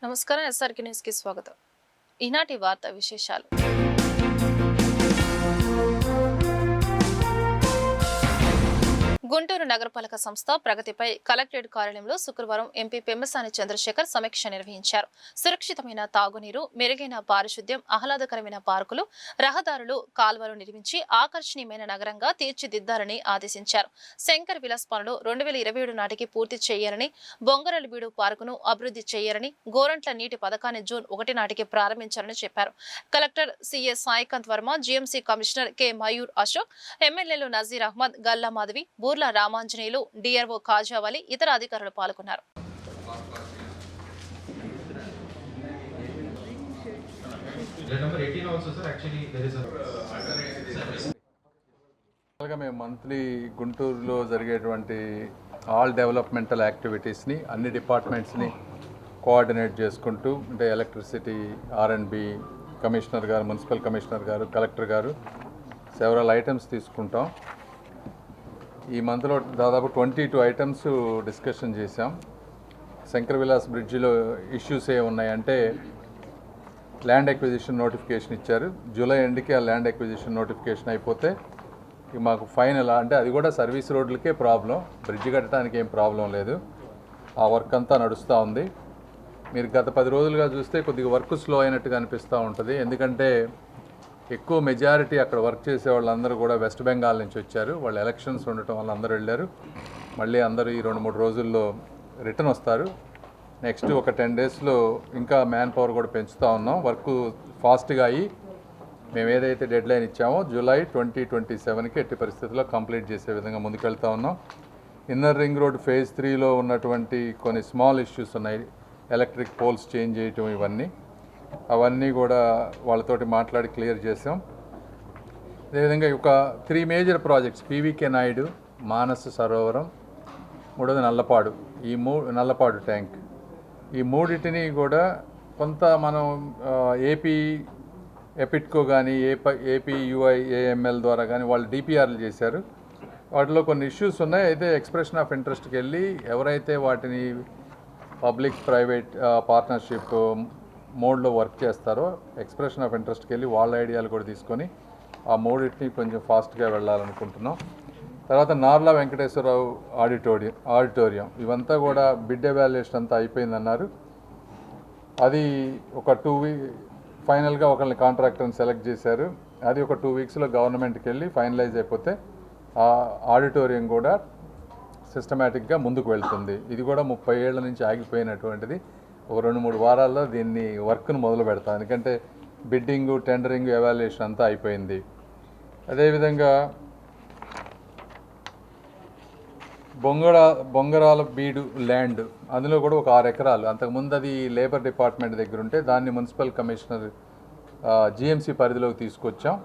నమస్కారం SRK news కి స్వాగతం. ఈనాటి వార్తా విశేషాలు. గుంటూరు నగరపాలక సంస్థ ప్రగతిపై కలెక్టరేట్ కార్యాలయంలో శుక్రవారం ఎంపీ పెమ్మసాని చంద్రశేఖర్ సమీక్ష నిర్వహించారు. సురక్షితమైన తాగునీరు, మెరుగైన పారిశుద్ధ్యం, ఆహ్లాదకరమైన పార్కులు, రహదారులు, కాల్వలు నిర్మించి ఆకర్షణీయమైన నగరంగా తీర్చిదిద్దాలని ఆదేశించారు. శంకర్ విలాస్ పనులు 2027 నాటికి పూర్తి చేయాలని, బొంగరలబీడు పార్కును అభివృద్ధి చేయాలని, గోరంట్ల నీటి పథకాన్ని జూన్ 1 నాటికి ప్రారంభించాలని చెప్పారు. Collector CS Saikanth Varma, GMC commissioner K Mayur Ashok, ఎమ్మెల్యేలు నజీర్ అహ్మద్, గల్లా మాధవి, బూర్ల రామాంజనేయులు, డిఆర్ఓ కాజావలి, ఇతర అధికారులు పాల్గొన్నారు. మేము మంత్లీ గుంటూరులో జరిగేటువంటి ఆల్ డెవలప్మెంటల్ యాక్టివిటీస్ని అన్ని డిపార్ట్మెంట్స్ని కోఆర్డినేట్ చేసుకుంటూ, అంటే ఎలక్ట్రిసిటీ, ఆర్ఎండ్బి కమిషనర్ గారు, మున్సిపల్ కమిషనర్ గారు, కలెక్టర్ గారు సెవరల్ ఐటమ్స్ తీసుకుంటాం. ఈ మంత్లో దాదాపు 22 ఐటమ్స్ డిస్కషన్ చేశాం. శంకర్ విలాస్ బ్రిడ్జిలో ఇష్యూస్ ఏ ఉన్నాయంటే, ల్యాండ్ ఎక్విజిషన్ నోటిఫికేషన్ ఇచ్చారు. జూలై ఎండ్కి ఆ ల్యాండ్ ఎక్విజిషన్ నోటిఫికేషన్ అయిపోతే మాకు ఫైనల్, అంటే అది కూడా సర్వీస్ రోడ్లకే ప్రాబ్లం, బ్రిడ్జ్ కట్టడానికి ఏం ప్రాబ్లం లేదు. ఆ వర్క్ అంతా నడుస్తూ ఉంది. మీరు గత 10 రోజులుగా చూస్తే కొద్దిగా వర్క్ స్లో అయినట్టుగా అనిపిస్తూ ఉంటుంది. ఎందుకంటే ఎక్కువ మెజారిటీ అక్కడ వర్క్ చేసే వాళ్ళందరూ కూడా వెస్ట్ బెంగాల్ నుంచి వచ్చారు. వాళ్ళు ఎలక్షన్స్ ఉండటం వల్ల అందరూ వెళ్ళారు. మళ్ళీ అందరూ ఈ 2-3 రోజుల్లో రిటర్న్ వస్తారు. నెక్స్ట్ ఒక 10 డేస్లో ఇంకా మ్యాన్ పవర్ కూడా పెంచుతూ ఉన్నాం. వర్క్ ఫాస్ట్గా అయ్యి మేము ఏదైతే డెడ్ లైన్ ఇచ్చామో జూలై 2027కి ఎట్టి పరిస్థితుల్లో కంప్లీట్ చేసే విధంగా ముందుకెళ్తూ ఉన్నాం. ఇన్నర్ రింగ్ రోడ్ ఫేజ్ 3లో ఉన్నటువంటి కొన్ని స్మాల్ ఇష్యూస్ ఉన్నాయి. ఎలక్ట్రిక్ పోల్స్ చేంజ్ చేయటం, అవన్నీ కూడా వాళ్ళతోటి మాట్లాడి క్లియర్ చేసాం. అదేవిధంగా ఒక 3 major projects, PVK Naidu, Manasa Sarovaram, మూడోది నల్లపాడు, నల్లపాడు ట్యాంక్, ఈ మూడింటిని కూడా కొంత మనం ఏపీ ఎపిట్కో కానీ ఏపీ యుఐఏఎంఎల్ ద్వారా కానీ వాళ్ళు డిపిఆర్లు చేశారు. వాటిలో కొన్ని ఇష్యూస్ ఉన్నాయి. అయితే ఎక్స్ప్రెషన్ ఆఫ్ ఇంట్రెస్ట్కి వెళ్ళి ఎవరైతే వాటిని పబ్లిక్ ప్రైవేట్ పార్ట్నర్షిప్ మోడ్లో వర్క్ చేస్తారో, ఎక్స్ప్రెషన్ ఆఫ్ ఇంట్రెస్ట్కి వెళ్ళి వాళ్ళ ఐడియాలు కూడా తీసుకొని ఆ మూడింటిని కొంచెం ఫాస్ట్గా వెళ్ళాలనుకుంటున్నాం. తర్వాత నార్లా వెంకటేశ్వరరావు ఆడిటోరియం ఇవంతా కూడా బిడ్ ఎవాల్యుయేషన్ అంతా అయిపోయిందన్నారు. అది ఒక 2 వీక్ ఫైనల్గా ఒకరిని కాంట్రాక్టర్ని సెలెక్ట్ చేశారు. అది ఒక 2 వీక్స్లో గవర్నమెంట్కి వెళ్ళి ఫైనలైజ్ అయిపోతే ఆ ఆడిటోరియం కూడా సిస్టమేటిక్గా ముందుకు వెళ్తుంది. ఇది కూడా 30 ఏళ్ల నుంచి ఆగిపోయినటువంటిది. ఒక 2-3 వారాల్లో దీన్ని వర్క్ను మొదలు పెడతాం. ఎందుకంటే బిడ్డింగు, టెండరింగ్, ఎవాల్యుయేషన్ అంతా అయిపోయింది. అదేవిధంగా బొంగరాల బీడు ల్యాండ్, అందులో కూడా ఒక 6 ఎకరాలు, అంతకుముందు అది లేబర్ డిపార్ట్మెంట్ దగ్గర ఉంటే దాన్ని మున్సిపల్ కమిషనర్ జీఎంసీ పరిధిలోకి తీసుకొచ్చాం.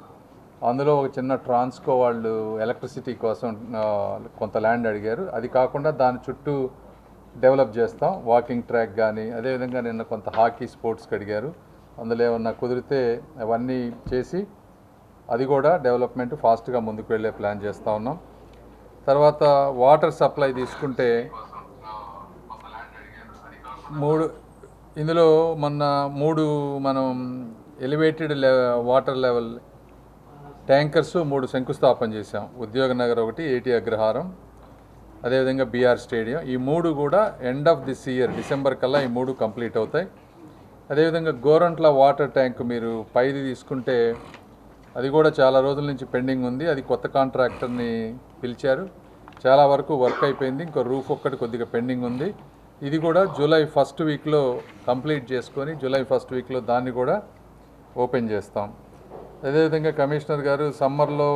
అందులో ఒక చిన్న ట్రాన్స్కో వాళ్ళు ఎలక్ట్రిసిటీ కోసం కొంత ల్యాండ్ అడిగారు. అది కాకుండా దాని చుట్టూ డెవలప్ చేస్తాం, వాకింగ్ ట్రాక్ కానీ. అదేవిధంగా నిన్న కొంత హాకీ స్పోర్ట్స్కి అడిగారు. అందులో ఏమన్నా కుదిరితే అవన్నీ చేసి అది కూడా డెవలప్మెంట్ ఫాస్ట్గా ముందుకు వెళ్ళే ప్లాన్ చేస్తూ ఉన్నాం. తర్వాత వాటర్ సప్లై తీసుకుంటే ఇందులో మొన్న 3 మనం ఎలివేటెడ్ వాటర్ లెవెల్ ట్యాంకర్స్ 3 శంకుస్థాపన చేసాం. ఉద్యోగ నగర్ ఒకటి, ఏటీ అగ్రహారం, అదేవిధంగా బీఆర్ స్టేడియం. ఈ 3 కూడా end of this year December కల్లా ఈ 3 కంప్లీట్ అవుతాయి. అదేవిధంగా గోరంట్ల వాటర్ ట్యాంక్ మీరు పైది తీసుకుంటే అది కూడా చాలా రోజుల నుంచి పెండింగ్ ఉంది. అది కొత్త కాంట్రాక్టర్ని పిలిచారు, చాలా వరకు వర్క్ అయిపోయింది. ఇంకో రూఫ్ ఒక్కటి కొద్దిగా పెండింగ్ ఉంది. ఇది కూడా జూలై 1st వీక్లో కంప్లీట్ చేసుకొని జూలై 1st వీక్లో దాన్ని కూడా ఓపెన్ చేస్తాం. అదేవిధంగా కమిషనర్ గారు సమ్మర్లో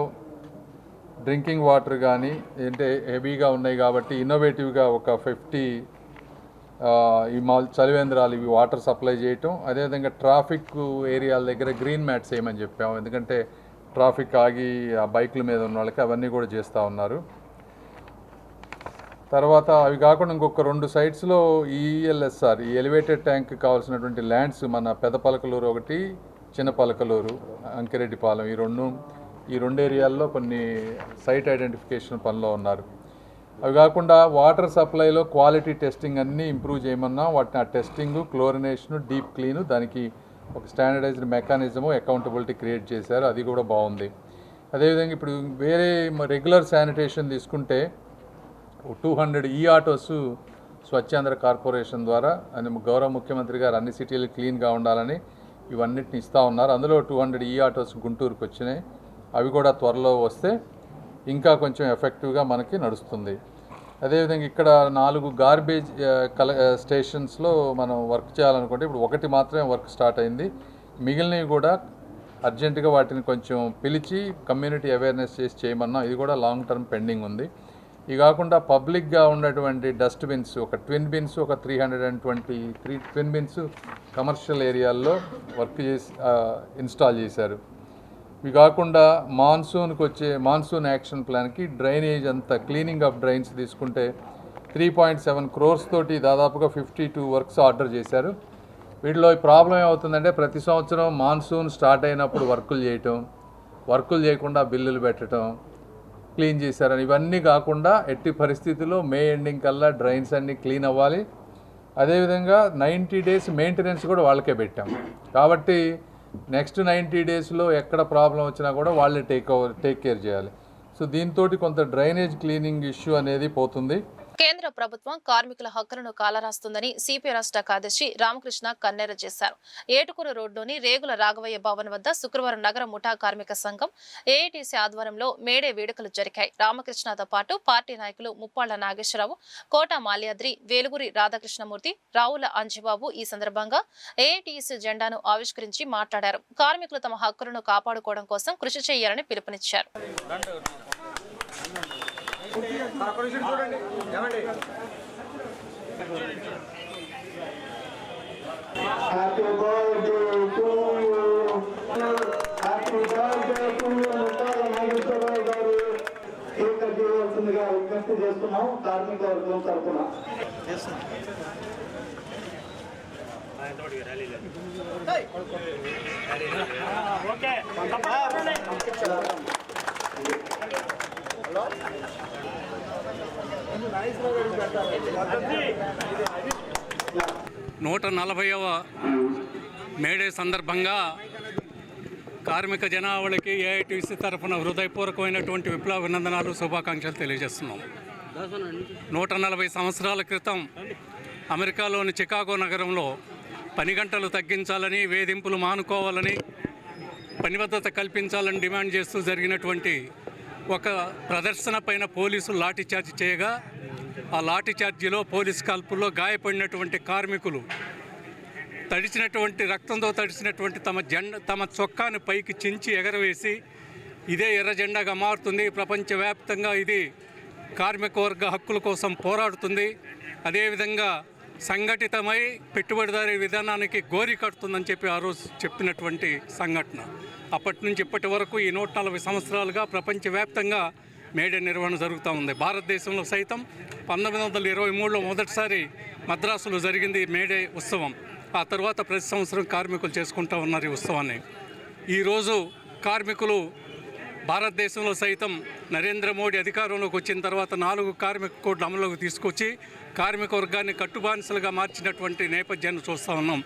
డ్రింకింగ్ వాటర్ కానీ అంటే హెవీగా ఉన్నాయి కాబట్టి ఇన్నోవేటివ్గా ఒక 50 ఈ చలివేంద్రాలు ఇవి వాటర్ సప్లై చేయటం. అదేవిధంగా ట్రాఫిక్ ఏరియాల దగ్గర గ్రీన్ మ్యాట్స్ వేయమని చెప్పాము. ఎందుకంటే ట్రాఫిక్ ఆగి ఆ బైకుల మీద ఉన్న వాళ్ళకి అవన్నీ కూడా చేస్తూ ఉన్నారు. తర్వాత అవి కాకుండా ఇంకొక 2 సైట్స్లో ఈఎల్ఎస్ఆర్, ఈ ఎలివేటెడ్ ట్యాంక్ కావాల్సినటువంటి ల్యాండ్స్ మన పెదపలకలూరు ఒకటి, చిన్నపలకలూరు, అంకిరెడ్డిపాలెం, ఈ రెండు ఏరియాల్లో కొన్ని సైట్ ఐడెంటిఫికేషన్ పనిలో ఉన్నారు. అవి కాకుండా వాటర్ సప్లైలో క్వాలిటీ టెస్టింగ్ అన్నీ ఇంప్రూవ్ చేయమన్నాం. వాటిని ఆ టెస్టింగ్, క్లోరినేషను, డీప్ క్లీను, దానికి ఒక స్టాండర్డైజ్డ్ మెకానిజము, అకౌంటబిలిటీ క్రియేట్ చేశారు. అది కూడా బాగుంది. అదేవిధంగా ఇప్పుడు వేరే రెగ్యులర్ శానిటేషన్ తీసుకుంటే 200 ఆటోస్ స్వచ్ఛాంధ్ర కార్పొరేషన్ ద్వారా అని గౌరవ ముఖ్యమంత్రి గారు అన్ని సిటీలు క్లీన్గా ఉండాలని ఇవన్నిటిని ఇస్తూ ఉన్నారు. అందులో 200 ఆటోస్ గుంటూరుకు వచ్చినాయి. అవి కూడా త్వరలో వస్తే ఇంకా కొంచెం ఎఫెక్టివ్గా మనకి నడుస్తుంది. అదేవిధంగా ఇక్కడ 4 గార్బేజ్ స్టేషన్స్లో మనం వర్క్ చేయాలనుకుంటే ఇప్పుడు ఒకటి మాత్రమే వర్క్ స్టార్ట్ అయింది. మిగిలినవి కూడా అర్జెంటుగా వాటిని కొంచెం పిలిచి కమ్యూనిటీ అవేర్నెస్ చేసి చేయమన్నాం. ఇది కూడా లాంగ్ టర్మ్ పెండింగ్ ఉంది. ఇది కాకుండా పబ్లిక్గా ఉన్నటువంటి డస్ట్బిన్స్, ఒక ట్విన్ బిన్స్, ఒక 323 ట్విన్ బిన్స్ కమర్షియల్ ఏరియాల్లో వర్క్ చేసి ఇన్స్టాల్ చేశారు. ఇవి కాకుండా మాన్సూన్ యాక్షన్ ప్లాన్కి డ్రైనేజ్ అంతా క్లీనింగ్ ఆఫ్ డ్రైన్స్ తీసుకుంటే 3.7 crores తోటి దాదాపుగా 52 వర్క్స్ ఆర్డర్ చేశారు. వీటిలో ఈ ప్రాబ్లం ఏమవుతుందంటే ప్రతి సంవత్సరం మాన్సూన్ స్టార్ట్ అయినప్పుడు వర్కులు చేయకుండా బిల్లులు పెట్టడం, క్లీన్ చేశారని. ఇవన్నీ కాకుండా ఎట్టి పరిస్థితుల్లో మే ఎండింగ్ కల్లా డ్రైన్స్ అన్నీ క్లీన్ అవ్వాలి. అదేవిధంగా 90 days మెయింటెనెన్స్ కూడా వాళ్ళకే పెట్టాం. కాబట్టి నెక్స్ట్ 90 daysలో ఎక్కడ ప్రాబ్లం వచ్చినా కూడా వాళ్ళే టేక్ కేర్ చేయాలి. సో దీంతో కొంత డ్రైనేజ్ క్లీనింగ్ ఇష్యూ అనేది పోతుంది. కేంద్ర ప్రభుత్వం కార్మికుల హక్కులను కాలరాస్తుందని సిపిఐ రాష్ట్ర కార్యదర్శి రామకృష్ణ కన్నెర చేశారు. ఏటుకూరు రోడ్లోని రేగుల రాఘవయ్య భవన్ వద్ద శుక్రవారం నగర ముఠా కార్మిక సంఘం ఏఐటీసీ ఆధ్వర్యంలో మేడే వేడుకలు జరిగాయి. రామకృష్ణతో పాటు పార్టీ నాయకులు ముప్పాళ్ల నాగేశ్వరరావు, కోట మాల్యాద్రి, వేలుగురి రాధాకృష్ణమూర్తి, రావుల అంజిబాబు ఈ సందర్భంగా ఏఐటీసీ జెండాను ఆవిష్కరించి మాట్లాడారు. కార్మికులు తమ హక్కులను కాపాడుకోవడం కోసం కృషి చేయాలని పిలుపునిచ్చారు. విజ్ఞప్తి చేస్తున్నాం కార్మిక వర్గం తరఫున. నూట 40వ మేడే సందర్భంగా కార్మిక జనావళికి ఏఐటీసీ తరఫున హృదయపూర్వకమైనటువంటి విప్లవాభినందనాలు, శుభాకాంక్షలు తెలియజేస్తున్నాం. 140 సంవత్సరాల క్రితం అమెరికాలోని చికాగో నగరంలో పని గంటలు తగ్గించాలని, వేధింపులు మానుకోవాలని, పనిబద్ధత కల్పించాలని డిమాండ్ చేస్తూ జరిగినటువంటి ఒక ప్రదర్శన పైన పోలీసులు లాఠీచార్జ్ చేయగా ఆ లాఠీచార్జీలో పోలీస్ కాల్పుల్లో గాయపడినటువంటి కార్మికులు రక్తంతో తడిచినటువంటి తమ చొక్కాను పైకి చించి ఎగరవేసి ఇదే ఎర్ర జెండాగా మారుతుంది, ప్రపంచవ్యాప్తంగా ఇది కార్మిక వర్గ హక్కుల కోసం పోరాడుతుంది, అదేవిధంగా సంఘటితమై పెట్టుబడిదారీ విధానానికి గోరి కడుతుందని చెప్పి ఆ రోజు చెప్పినటువంటి సంఘటన. అప్పటి నుంచి ఇప్పటి వరకు ఈ 140 సంవత్సరాలుగా ప్రపంచవ్యాప్తంగా మేడే నిర్వహణ జరుగుతూ ఉంది. భారతదేశంలో సైతం 1923లో మొదటిసారి మద్రాసులో జరిగింది మేడే ఉత్సవం. ఆ తర్వాత ప్రతి సంవత్సరం కార్మికులు చేసుకుంటూ ఉన్నారు ఈ ఉత్సవాన్ని. ఈరోజు కార్మికులు భారతదేశంలో సైతం నరేంద్ర మోడీ అధికారంలోకి వచ్చిన తర్వాత 4 కార్మిక కోడ్లు అమలులోకి తీసుకొచ్చి కార్మిక వర్గాన్ని కట్టుబానిసలుగా మార్చినటువంటి నేపథ్యాన్ని చూస్తూ ఉన్నాం.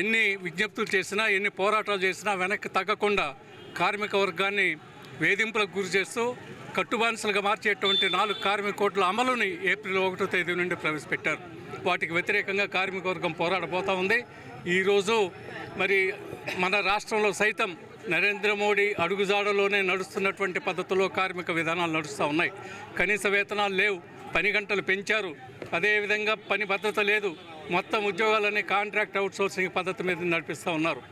ఎన్ని విజ్ఞప్తులు చేసినా, ఎన్ని పోరాటాలు చేసినా వెనక్కి తగ్గకుండా కార్మిక వర్గాన్ని వేధింపులకు గురి చేస్తూ కట్టుబానిసలుగా మార్చేటువంటి 4 కార్మిక కోడ్ల అమలుని ఏప్రిల్ 1వ తేదీ నుండి ప్రవేశపెట్టారు. వాటికి వ్యతిరేకంగా కార్మిక వర్గం పోరాడబోతూ ఉంది. ఈరోజు మరి మన రాష్ట్రంలో సైతం నరేంద్ర మోడీ అడుగుజాడలోనే నడుస్తున్నటువంటి పద్ధతిలో కార్మిక విధానాలు నడుస్తూ ఉన్నాయి. కనీస వేతనాలు లేవు, పని గంటలు పెంచారు, అదేవిధంగా పని భద్రత లేదు, మొత్తం ఉద్యోగాలన్నీ కాంట్రాక్ట్ అవుట్సోర్సింగ్ పద్ధతి మీద నడిపిస్తూ ఉన్నారు.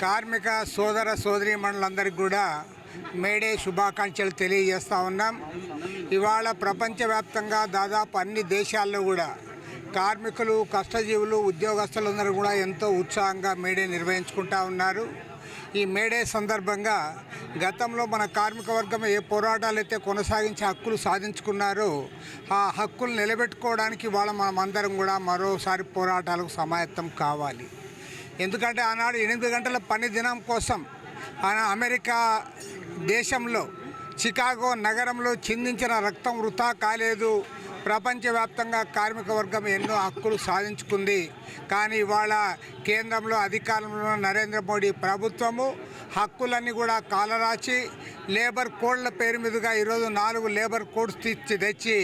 కార్మిక సోదర సోదరీమణులందరికీ కూడా మేడే శుభాకాంక్షలు తెలియజేస్తూ ఉన్నాం. ఇవాళ ప్రపంచవ్యాప్తంగా దాదాపు అన్ని దేశాల్లో కూడా కార్మికులు, కష్టజీవులు, ఉద్యోగస్తులందరూ కూడా ఎంతో ఉత్సాహంగా మేడే నిర్వహించుకుంటూ ఉన్నారు. ఈ మేడే సందర్భంగా గతంలో మన కార్మిక వర్గం ఏ పోరాటాలు అయితే కొనసాగించి హక్కులు సాధించుకున్నారో ఆ హక్కులు నిలబెట్టుకోవడానికి ఇవాళ మనమందరం కూడా మరోసారి పోరాటాలకు సమాయత్తం కావాలి. ఎందుకంటే ఆనాడు 8 గంటల పని దినం కోసం అమెరికా దేశంలో చికాగో నగరంలో చిందించిన రక్తం వృథా కాలేదు. ప్రపంచవ్యాప్తంగా కార్మిక వర్గం ఎన్నో హక్కులు సాధించుకుంది. కానీ ఇవాళ కేంద్రంలో అధికారంలో నరేంద్ర మోడీ ప్రభుత్వము హక్కులన్నీ కూడా కాలరాచి లేబర్ కోడ్ల పేరు మీదుగా ఈరోజు 4 లేబర్ కోడ్స్ తెచ్చి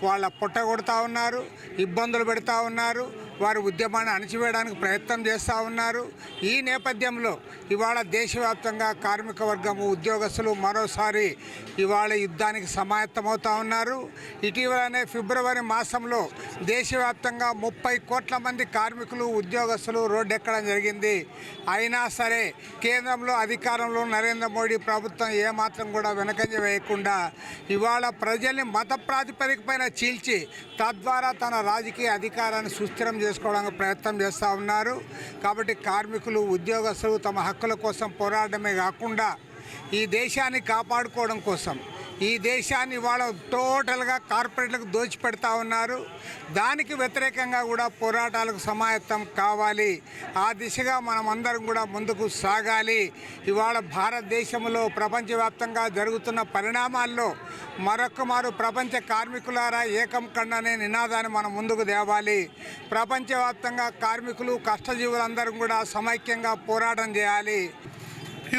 వాళ్ళ పుట్టగొడతా ఉన్నారు, ఇబ్బందులు పెడతా ఉన్నారు, వారి ఉద్యమాన్ని అణచివేయడానికి ప్రయత్నం చేస్తూ ఉన్నారు. ఈ నేపథ్యంలో ఇవాళ దేశవ్యాప్తంగా కార్మిక వర్గము ఉద్యోగస్తులు మరోసారి ఇవాళ యుద్ధానికి సమాయత్తమవుతూ ఉన్నారు. ఇటీవలనే ఫిబ్రవరి మాసంలో దేశవ్యాప్తంగా 30 కోట్ల మంది కార్మికులు ఉద్యోగస్తులు రోడ్డెక్కడం జరిగింది. అయినా సరే కేంద్రంలో అధికారంలో నరేంద్ర మోడీ ప్రభుత్వం ఏమాత్రం కూడా వెనకంజ వేయకుండా ఇవాళ ప్రజల్ని మత ప్రాతిపదికపైన చీల్చి తద్వారా తన రాజకీయ అధికారాన్ని సుస్థిరం చేసుకోవడానికి ప్రయత్నం చేస్తూ ఉన్నారు. కాబట్టి కార్మికులు ఉద్యోగస్తులు తమ హక్కుల కోసం పోరాడమే కాకుండా ఈ దేశాన్ని కాపాడుకోవడం కోసం ఈ దేశాన్ని ఇవాళ టోటల్గా కార్పొరేట్లకు దోచిపెడతా ఉన్నారు. దానికి వ్యతిరేకంగా కూడా పోరాటాలకు సమాయత్తం కావాలి. ఆ దిశగా మనం అందరం కూడా ముందుకు సాగాలి. ఇవాళ భారతదేశంలో ప్రపంచవ్యాప్తంగా జరుగుతున్న పరిణామాల్లో మరొకమారు ప్రపంచ కార్మికులారా ఏకం కండి అనే నినాదాన్ని మనం ముందుకు తేవాలి. ప్రపంచవ్యాప్తంగా కార్మికులు కష్టజీవులందరం కూడా సమైక్యంగా పోరాటం చేయాలి.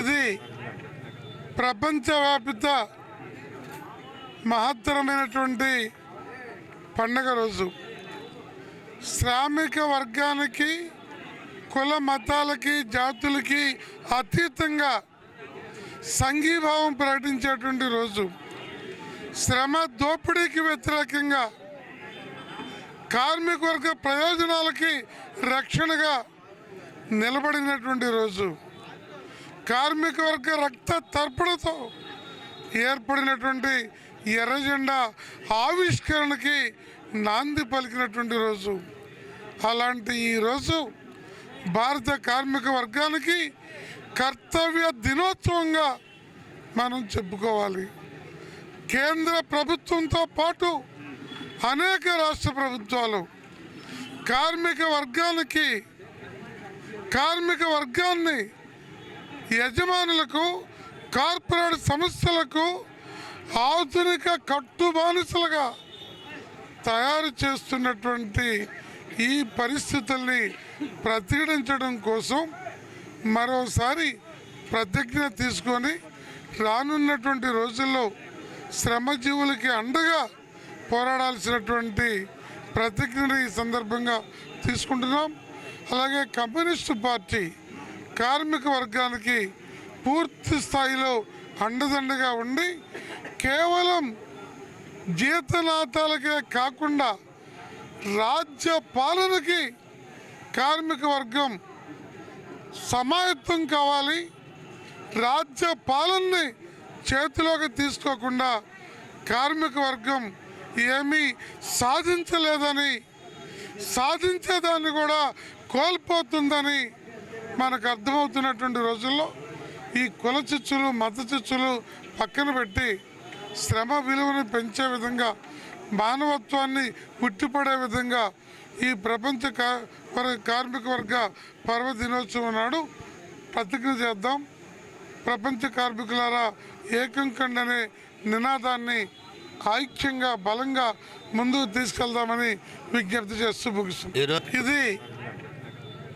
ఇది ప్రపంచవ్యాప్త మహత్తరమైనటువంటి పండగ రోజు. శ్రామిక వర్గానికి కుల మతాలకి జాతులకి అతీతంగా సంఘీభావం ప్రకటించేటువంటి రోజు. శ్రమ దోపిడీకి వ్యతిరేకంగా కార్మిక వర్గ ప్రయోజనాలకి రక్షణగా నిలబడినటువంటి రోజు. కార్మిక వర్గ రక్త తర్పణతో ఏర్పడినటువంటి ఎర్ర జెండా ఆవిష్కరణకి నాంది పలికినటువంటి రోజు. అలాంటి ఈ రోజు భారత కార్మిక వర్గానికి కర్తవ్య దినోత్సవంగా మనం చెప్పుకోవాలి. కేంద్ర ప్రభుత్వంతో పాటు అనేక రాష్ట్ర ప్రభుత్వాలు కార్మిక వర్గాన్ని యజమానులకు కార్పొరేట్ సంస్థలకు ఆధునిక కట్టుబానిసలుగా తయారు చేస్తున్నటువంటి ఈ పరిస్థితుల్ని ప్రతిఘటించడం కోసం మరోసారి ప్రతిజ్ఞ తీసుకొని రానున్నటువంటి రోజుల్లో శ్రమజీవులకి అండగా పోరాడాల్సినటువంటి ప్రతిజ్ఞని ఈ సందర్భంగా తీసుకుంటున్నాం. అలాగే కమ్యూనిస్టు పార్టీ కార్మిక వర్గానికి పూర్తి స్థాయిలో అండదండగా ఉండి కేవలం జీతనాతాలకే కాకుండా రాజ్య పాలనకి కార్మిక వర్గం సమాయత్తం కావాలి. రాజ్య పాలనని చేతిలోకి తీసుకోకుండా కార్మిక వర్గం ఏమీ సాధించలేదని, సాధించేదాన్ని కూడా కోల్పోతుందని మనకు అర్థమవుతున్నటువంటి రోజుల్లో ఈ కుల చిచ్చులు మత చిచ్చులు పక్కన పెట్టి శ్రమ విలువను పెంచే విధంగా మానవత్వాన్ని ఉట్టిపడే విధంగా ఈ ప్రపంచ కార్మిక వర్గ పర్వదినోత్సవం నాడు ప్రతిజ్ఞ చేద్దాం. ప్రపంచ కార్మికులారా ఏకం కండి అనే నినాదాన్ని ఐక్యంగా బలంగా ముందుకు తీసుకెళ్దామని విజ్ఞప్తి చేస్తూ ముగిస్తుంది. ఇది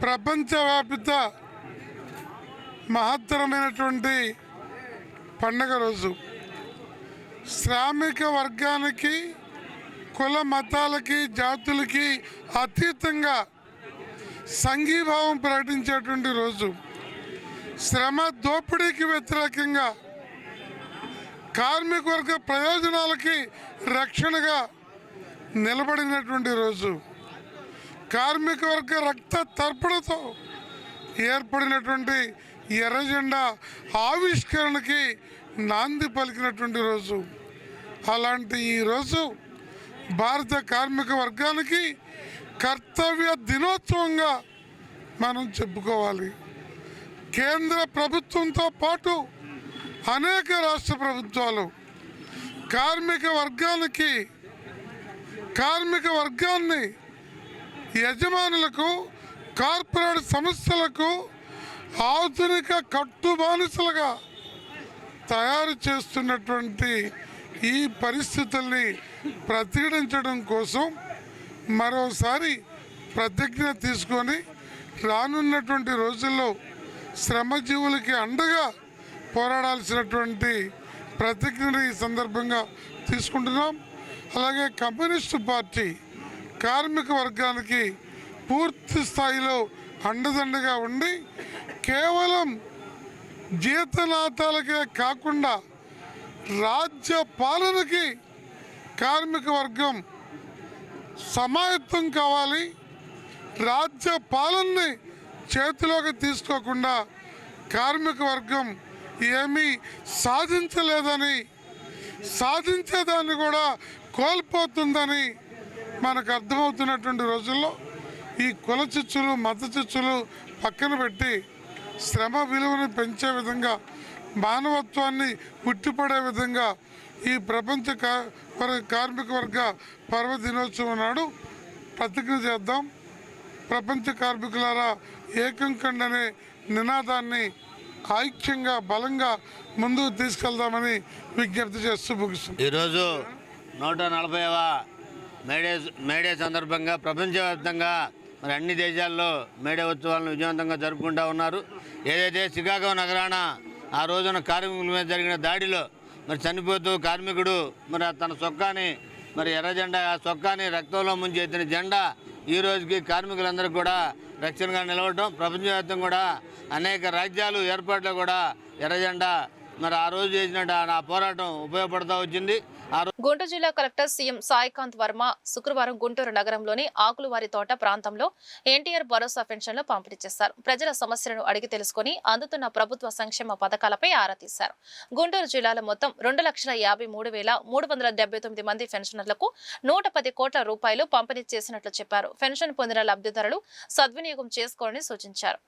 ప్రపంచవ్యాప్త మహత్తరమైనటువంటి పండగ రోజు. శ్రామిక వర్గానికి కుల మతాలకి జాతులకి అతీతంగా సంఘీభావం ప్రకటించేటువంటి రోజు. శ్రమ దోపిడీకి వ్యతిరేకంగా కార్మిక వర్గ ప్రయోజనాలకి రక్షణగా నిలబడినటువంటి రోజు. కార్మిక వర్గ రక్త తర్పణతో ఏర్పడినటువంటి ఎర్ర జెండా ఆవిష్కరణకి నాంది పలికినటువంటి రోజు. అలాంటి ఈ రోజు భారత కార్మిక వర్గానికి కర్తవ్య దినోత్సవంగా మనం చెప్పుకోవాలి. కేంద్ర ప్రభుత్వంతో పాటు అనేక రాష్ట్ర ప్రభుత్వాలు కార్మిక వర్గాన్ని యజమానులకు కార్పొరేట్ సంస్థలకు ఆధునిక కట్టుబానిసలుగా తయారు చేస్తున్నటువంటి ఈ పరిస్థితుల్ని ప్రతిఘటించడం కోసం మరోసారి ప్రతిజ్ఞ తీసుకొని రానున్నటువంటి రోజుల్లో శ్రమజీవులకి అండగా పోరాడాల్సినటువంటి ప్రతిజ్ఞని ఈ సందర్భంగా తీసుకుంటున్నాం. అలాగే కమ్యూనిస్టు పార్టీ కార్మిక వర్గానికి పూర్తి స్థాయిలో అండదండగా ఉండి కేవలం జీతనాతాలకే కాకుండా రాజ్య పాలనకి కార్మిక వర్గం సమాయత్తం కావాలి. రాజ్య పాలనని చేతిలోకి తీసుకోకుండా కార్మిక వర్గం ఏమీ సాధించలేదని, సాధించేదాన్ని కూడా కోల్పోతుందని మనకు అర్థమవుతున్నటువంటి రోజుల్లో ఈ కుల చిచ్చులు, మత చిచ్చులు పక్కన పెట్టి శ్రమ విలువను పెంచే విధంగా, మానవత్వాన్ని ఉట్టిపడే విధంగా ఈ ప్రపంచ కార్మిక వర్గ పర్వదినోత్సవం నాడు ప్రతిజ్ఞ చేద్దాం. ప్రపంచ కార్మికులారా ఏకం కండి అనే నినాదాన్ని ఐక్యంగా బలంగా ముందుకు తీసుకెళ్దామని విజ్ఞప్తి చేస్తూ ముగిస్తుంది. ఈరోజు 140వ మేడే సందర్భంగా ప్రపంచవ్యాప్తంగా మరి అన్ని దేశాల్లో మేడే ఉత్సవాలను విజయవంతంగా జరుపుకుంటూ ఉన్నారు. ఏదైతే షికాగో నగరాన ఆ రోజున కార్మికుల మీద జరిగిన దాడిలో మరి చనిపోతూ కార్మికుడు మరి తన చొక్కాని మరి ఎర్ర జెండా, ఆ చొక్కాని రక్తంలో ముంచి ఎత్తిన జెండా ఈ రోజుకి కార్మికులందరూ కూడా రక్షణగా నిలవడం, ప్రపంచవ్యాప్తంగా కూడా అనేక రాజ్యాలు ఏర్పాట్లు కూడా ఎర్ర జెండా మరి ఆ రోజు చేసినట్టు ఆ పోరాటం ఉపయోగపడుతూ వచ్చింది. గుంటూరు జిల్లా కలెక్టర్ సీఎం సాయికాంత్ వర్మ శుక్రవారం గుంటూరు నగరంలోని ఆకులవారి తోట ప్రాంతంలో ఎన్టీఆర్ భరోసా పెన్షన్లు పంపిణీ చేశారు. ప్రజల సమస్యలను అడిగి తెలుసుకుని అందుతున్న ప్రభుత్వ సంక్షేమ పథకాలపై ఆరా తీశారు. గుంటూరు జిల్లాలో మొత్తం 2,53,379 మంది పెన్షనర్లకు 110 కోట్ల రూపాయలు పంపిణీ చేసినట్లు చెప్పారు. పెన్షన్ పొందిన లబ్ధిదారులు సద్వినియోగం చేసుకోవాలని సూచించారు.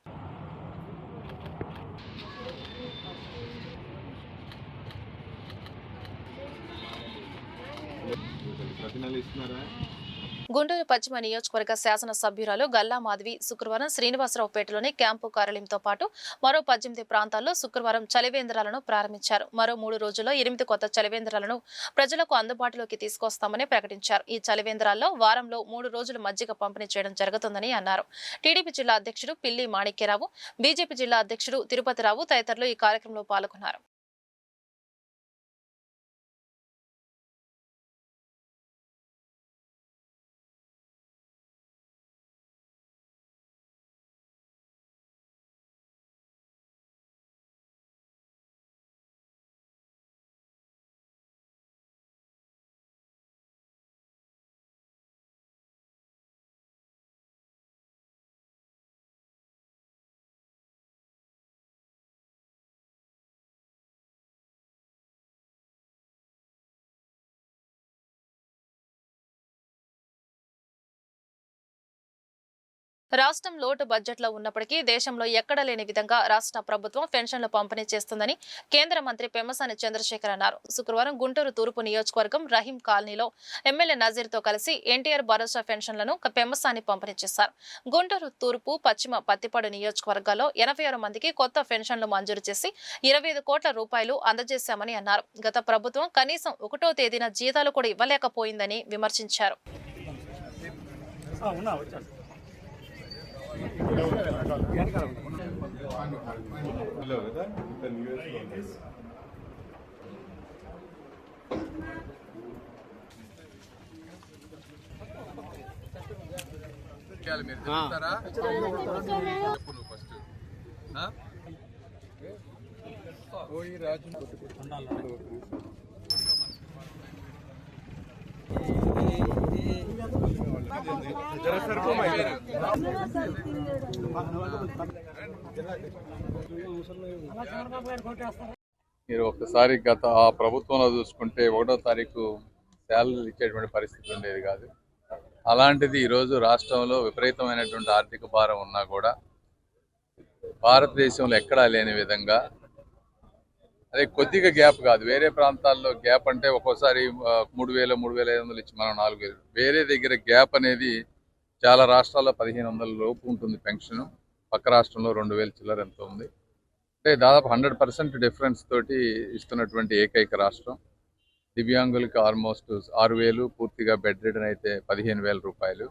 గుంటూరు పశ్చిమ నియోజకవర్గ శాసన సభ్యురాలు గల్లా మాధవి శుక్రవారం శ్రీనివాసరావుపేటలోని క్యాంపు కార్యాలయంతో పాటు మరో 18 ప్రాంతాల్లో శుక్రవారం చలివేంద్రాలను ప్రారంభించారు. మరో 3 రోజుల్లో 8 కొత్త చలివేంద్రాలను ప్రజలకు అందుబాటులోకి తీసుకొస్తామని ప్రకటించారు. ఈ చలివేంద్రాల్లో వారంలో 3 రోజులు మజ్జిగ పంపిణీ చేయడం జరుగుతుందని అన్నారు. టీడీపీ జిల్లా అధ్యక్షుడు పిల్లి మాణిక్యరావు, బీజేపీ జిల్లా అధ్యక్షుడు తిరుపతిరావు తదితరులు ఈ కార్యక్రమంలో పాల్గొన్నారు. రాష్ట్రం లోటు బడ్జెట్లో ఉన్నప్పటికీ దేశంలో ఎక్కడ లేని విధంగా రాష్ట్ర ప్రభుత్వం పెన్షన్లు పంపిణీ చేస్తుందని కేంద్ర మంత్రి పెమ్మసాని చంద్రశేఖర్ అన్నారు. శుక్రవారం గుంటూరు తూర్పు నియోజకవర్గం రహీం కాలనీలో ఎమ్మెల్యే నజీర్తో కలిసి ఎన్టీఆర్ భరోసా పెన్షన్లను పెమ్మసాని పంపిణీ చేశారు. గుంటూరు తూర్పు, పశ్చిమ, పత్తిపాడు నియోజకవర్గాల్లో 86 మందికి కొత్త పెన్షన్లు మంజూరు చేసి 25 కోట్ల రూపాయలు అందజేశామని అన్నారు. గత ప్రభుత్వం కనీసం 1వ తేదీన జీతాలు కూడా ఇవ్వలేకపోయిందని విమర్శించారు. మీరు ఒక్కసారి గత ఆ ప్రభుత్వంలో చూసుకుంటే 1వ తారీఖు శాలరీలు ఇచ్చేటువంటి పరిస్థితి ఉండేది కాదు. అలాంటిది ఈరోజు రాష్ట్రంలో విపరీతమైనటువంటి ఆర్థిక భారం ఉన్నా కూడా భారతదేశంలో ఎక్కడా లేని విధంగా, అదే కొద్దిగా గ్యాప్ కాదు, వేరే ప్రాంతాల్లో గ్యాప్ అంటే ఒక్కోసారి 3,000, 3,500 ఇచ్చి మనం 4,000, వేరే దగ్గర గ్యాప్ అనేది చాలా రాష్ట్రాల్లో 1,500 లోపు ఉంటుంది పెన్షన్, పక్క రాష్ట్రంలో 2,000 చిల్లర ఎంత ఉంది. అంటే దాదాపు 100% డిఫరెన్స్ తోటి ఇస్తున్నటువంటి ఏకైక రాష్ట్రం. దివ్యాంగులకి ఆల్మోస్ట్ 6,000, పూర్తిగా బెడ్ రిడన్ అయితే 15,000 రూపాయలు.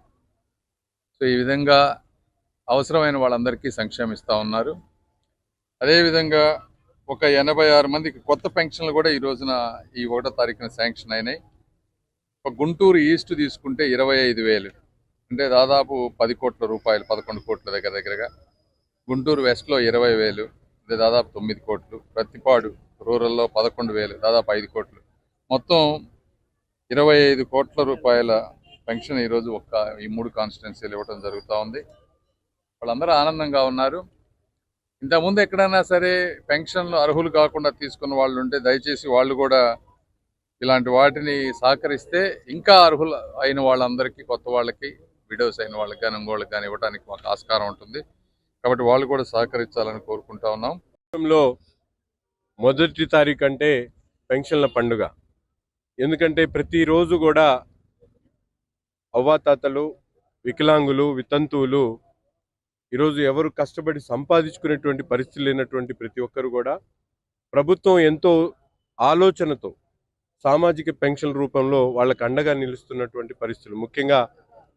సో ఈ విధంగా అవసరమైన వాళ్ళందరికీ సంక్షేమం ఇస్తూ ఉన్నారు. అదేవిధంగా ఒక 86 మందికి కొత్త పెన్షన్లు కూడా ఈ రోజున ఈ 1వ తారీఖున శాంక్షన్ అయినాయి. ఒక గుంటూరు ఈస్ట్ తీసుకుంటే 25,000, అంటే దాదాపు 10 కోట్ల రూపాయలు, 11 కోట్ల దగ్గరగా. గుంటూరు వెస్ట్లో 20,000, అంటే దాదాపు 9 కోట్లు. ప్రతిపాడు రూరల్లో 11,000, దాదాపు 5 కోట్లు. మొత్తం 25 కోట్ల రూపాయల పెన్షన్ ఈరోజు ఈ 3 కాన్స్టిట్యున్సీలు ఇవ్వడం జరుగుతూ ఉంది. వాళ్ళందరూ ఆనందంగా ఉన్నారు. ఇంతకుముందు ఎక్కడైనా సరే పెన్షన్లు అర్హులు కాకుండా తీసుకున్న వాళ్ళు ఉంటే దయచేసి వాళ్ళు కూడా ఇలాంటి వాటిని సహకరిస్తే ఇంకా అర్హులు అయిన వాళ్ళందరికీ, కొత్త వాళ్ళకి, విడోస్ అయిన వాళ్ళకి కానీ ఇంకోళ్ళకి కానీ ఇవ్వడానికి మాకు ఆస్కారం ఉంటుంది. కాబట్టి వాళ్ళు కూడా సహకరించాలని కోరుకుంటా ఉన్నాం. మొదటి తారీఖు అంటే పెన్షన్ల పండుగ. ఎందుకంటే ప్రతిరోజు కూడా అవ్వాతాతలు, వికలాంగులు, వితంతువులు ఈరోజు ఎవరు కష్టపడి సంపాదించుకునేటువంటి పరిస్థితి లేనటువంటి ప్రతి ఒక్కరు కూడా ప్రభుత్వం ఎంతో ఆలోచనతో సామాజిక పెన్షన్ రూపంలో వాళ్ళకు అండగా నిలుస్తున్నటువంటి పరిస్థితులు. ముఖ్యంగా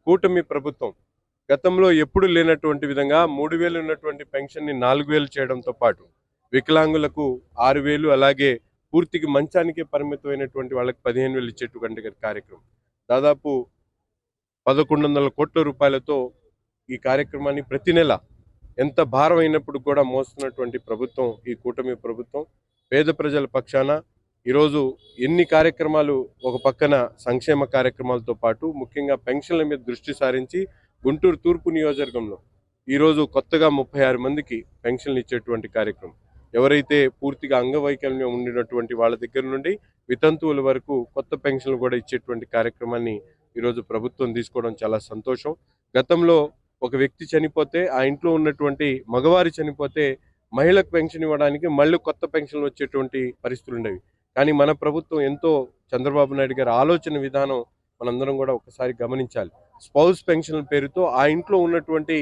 కూటమి ప్రభుత్వం గతంలో ఎప్పుడు లేనటువంటి విధంగా 3,000 ఉన్నటువంటి పెన్షన్ని 4,000 చేయడంతో పాటు వికలాంగులకు 6,000, అలాగే పూర్తిగా మంచానికే పరిమితమైనటువంటి వాళ్ళకి 15,000 ఇచ్చేటువంటి కార్యక్రమం. దాదాపు 1,100 కోట్ల రూపాయలతో ఈ కార్యక్రమాన్ని ప్రతి నెల ఎంత భారం అయినప్పుడు కూడా మోస్తున్నటువంటి ప్రభుత్వం ఈ కూటమి ప్రభుత్వం. పేద ప్రజల పక్షాన ఈరోజు ఎన్ని కార్యక్రమాలు, ఒక పక్కన సంక్షేమ కార్యక్రమాలతో పాటు ముఖ్యంగా పెన్షన్ల మీద దృష్టి సారించి గుంటూరు తూర్పు నియోజకవర్గంలో ఈరోజు కొత్తగా 36 మందికి పెన్షన్లు ఇచ్చేటువంటి కార్యక్రమం. ఎవరైతే పూర్తిగా అంగవైకల్యం ఉండినటువంటి వాళ్ళ దగ్గర నుండి వితంతువుల వరకు కొత్త పెన్షన్లు కూడా ఇచ్చేటువంటి కార్యక్రమాన్ని ఈరోజు ప్రభుత్వం తీసుకోవడం చాలా సంతోషం. గతంలో ఒక వ్యక్తి చనిపోతే, ఆ ఇంట్లో ఉన్నటువంటి మగవారి చనిపోతే మహిళకు పెన్షన్ ఇవ్వడానికి మళ్ళీ కొత్త పెన్షన్లు వచ్చేటువంటి పరిస్థితులు ఉండేవి. కానీ మన ప్రభుత్వం ఎంతో, చంద్రబాబు నాయుడు గారి ఆలోచన విధానం మనందరం కూడా ఒకసారి గమనించాలి. స్పౌస్ పెన్షన్ల పేరుతో ఆ ఇంట్లో ఉన్నటువంటి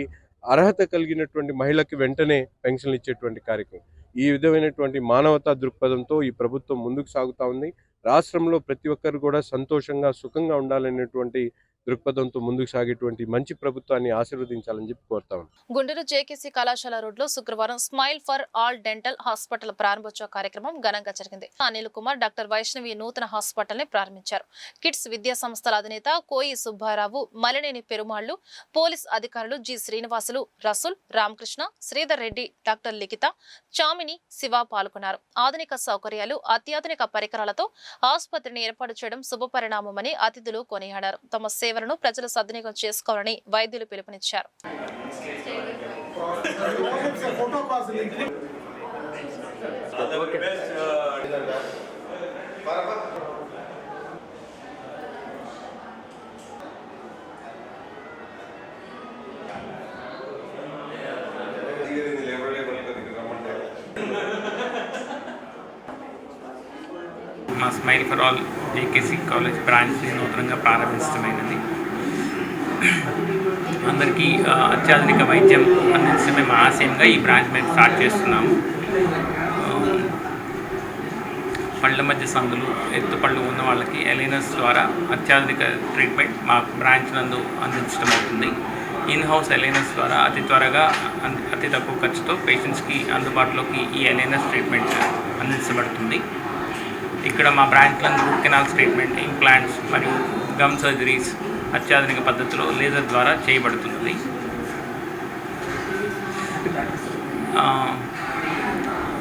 అర్హత కలిగినటువంటి మహిళకి వెంటనే పెన్షన్లు ఇచ్చేటువంటి కార్యక్రమం. ఈ విధమైనటువంటి మానవతా దృక్పథంతో ఈ ప్రభుత్వం ముందుకు సాగుతూ ఉంది. రాష్ట్రంలో ప్రతి ఒక్కరు కూడా సంతోషంగా, సుఖంగా ఉండాలనేటువంటి దృక్పథంతో ముందుకు సాగేటువంటి మంచి ప్రభుత్వాన్ని ఆశీర్వదించాలని చెప్పి కోరుతాం. గుంటూరు జేకేసీ కళాశాల రోడ్లో శుక్రవారం smile for all dental hospital ప్రారంభోత్సవ కార్యక్రమం ఘనంగా జరిగింది. అనిల్ కుమార్, డాక్టర్ వైష్ణవి నూతన హాస్పిటల్ ని ప్రారంభించారు. కిడ్స్ విద్యా సంస్థల అధినేత కోయి సుబ్బారావు, మలినేని పెరుమాళ్లు, పోలీస్ అధికారులు జి శ్రీనివాసులు, రసూల్, రామకృష్ణ, శ్రీధర్ రెడ్డి, డాక్టర్ లిఖిత, చామిని, శివ పాల్గొన్నారు. ఆధునిక సౌకర్యాలు, అత్యాధునిక పరికరాలతో ఆసుపత్రిని ఏర్పాటు చేయడం శుభపరిణామమని అతిథులు కొనియాడారు. తమ సేవలను ప్రజలు సద్వినియోగం చేసుకోవాలని వైద్యులు పిలుపునిచ్చారు. మా smile for all JKC college బ్రాంచ్ని నూతనంగా ప్రారంభించడమైనది. అందరికీ అత్యాధునిక వైద్యం అందించడమే మా ఆశయంగా ఈ బ్రాంచ్ మేము స్టార్ట్ చేస్తున్నాము. పళ్ళ మధ్య సందులు, ఎత్తుపళ్ళు ఉన్న వాళ్ళకి ఎలైనర్స్ ద్వారా అత్యాధునిక ట్రీట్మెంట్ మా బ్రాంచ్ నందు అందించడం అవుతుంది. ఇన్ హౌస్ ఎలైనర్స్ ద్వారా అతి త్వరగా, అతి తక్కువ ఖర్చుతో పేషెంట్స్కి అందుబాటులోకి ఈ ఎలైనర్స్ ట్రీట్మెంట్ అందించబడుతుంది. ఇక్కడ మా బ్రాంచ్లో రూట్ కెనాల్స్ ట్రీట్మెంట్, ఇంప్లాంట్స్ మరియు గమ్ సర్జరీస్ అత్యాధునిక పద్ధతిలో లేజర్ ద్వారా చేయబడుతున్నది.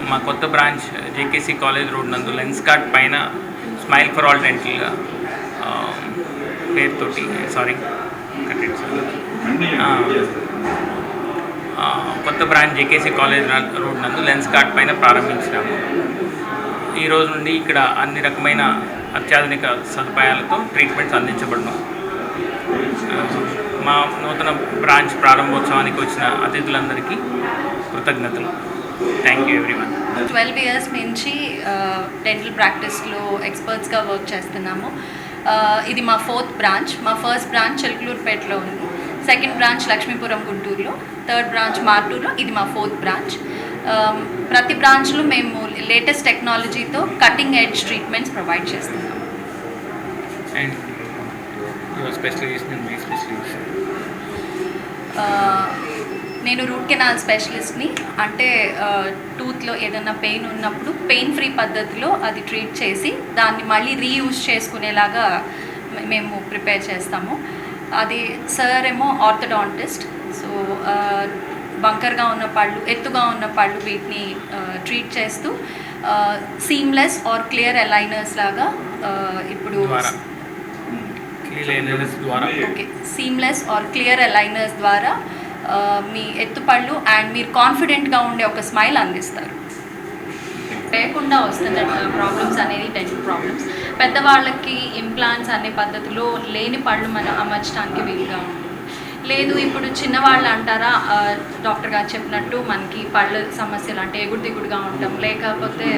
మా కొత్త బ్రాంచ్ జేకేసీ కాలేజ్ రోడ్ నందు లెన్స్ కార్ట్ పైన స్మైల్ ఫర్ ఆల్ డెంటల్ పేరుతోటి, కొత్త బ్రాంచ్ జేకేసీ కాలేజ్ రోడ్ నందు లెన్స్ కార్ట్ పైన ప్రారంభించినాము. ఈ రోజు నుండి ఇక్కడ అన్ని రకమైన అత్యాధునిక సదుపాయాలతో ట్రీట్మెంట్స్ అందించబడను. మా నూతన బ్రాంచ్ ప్రారంభోత్సవానికి వచ్చిన అతిథులందరికీ కృతజ్ఞతలు. Thank you everyone. 12 years నుంచి డెంటల్ ప్రాక్టీస్లో ఎక్స్పర్ట్స్గా వర్క్ చేస్తున్నాము. ఇది మా 4th బ్రాంచ్. మా ఫస్ట్ బ్రాంచ్ చిలుకలూరుపేటలో ఉంది, సెకండ్ బ్రాంచ్ లక్ష్మీపురం గుంటూరులో, థర్డ్ బ్రాంచ్ మార్టూరులో, ఇది మా 4th బ్రాంచ్. ప్రతి బ్రాంచ్లో మేము లేటెస్ట్ టెక్నాలజీతో కటింగ్ ఎడ్జ్ ట్రీట్మెంట్స్ ప్రొవైడ్ చేస్తున్నాము. And your specialisation and my specialisation. నేను రూట్ కెనాల్ స్పెషలిస్ట్ని. అంటే టూత్లో ఏదైనా పెయిన్ ఉన్నప్పుడు పెయిన్ ఫ్రీ పద్ధతిలో అది ట్రీట్ చేసి దాన్ని మళ్ళీ రీయూజ్ చేసుకునేలాగా మేము ప్రిపేర్ చేస్తాము. అది సార్ ఏమో ఆర్థోడాంటిస్ట్. సో బంకర్గా ఉన్న పళ్ళు, ఎత్తుగా ఉన్న పళ్ళు వీటిని ట్రీట్ చేస్తూ సీమ్లెస్ ఆర్ క్లియర్ అలైనర్స్ లాగా ఇప్పుడు okay seamless or clear aligners ద్వారా మీ ఎత్తుపళ్ళు అండ్ మీరు కాన్ఫిడెంట్గా ఉండే ఒక స్మైల్ అందిస్తారు. లేకుండా వస్తున్న ప్రాబ్లమ్స్ అనేది డెంటల్ ప్రాబ్లమ్స్. పెద్దవాళ్ళకి ఇంప్లాంట్స్ అనే పద్ధతిలో లేని పళ్ళు మనం అమర్చడానికి వీలుగా ఉంటుంది. లేదు ఇప్పుడు చిన్నవాళ్ళు అంటారా, డాక్టర్ గారు చెప్పినట్టు మనకి పళ్ళ సమస్యలు అంటే ఎగుడు దిగుడుగా ఉంటాం, లేకపోతే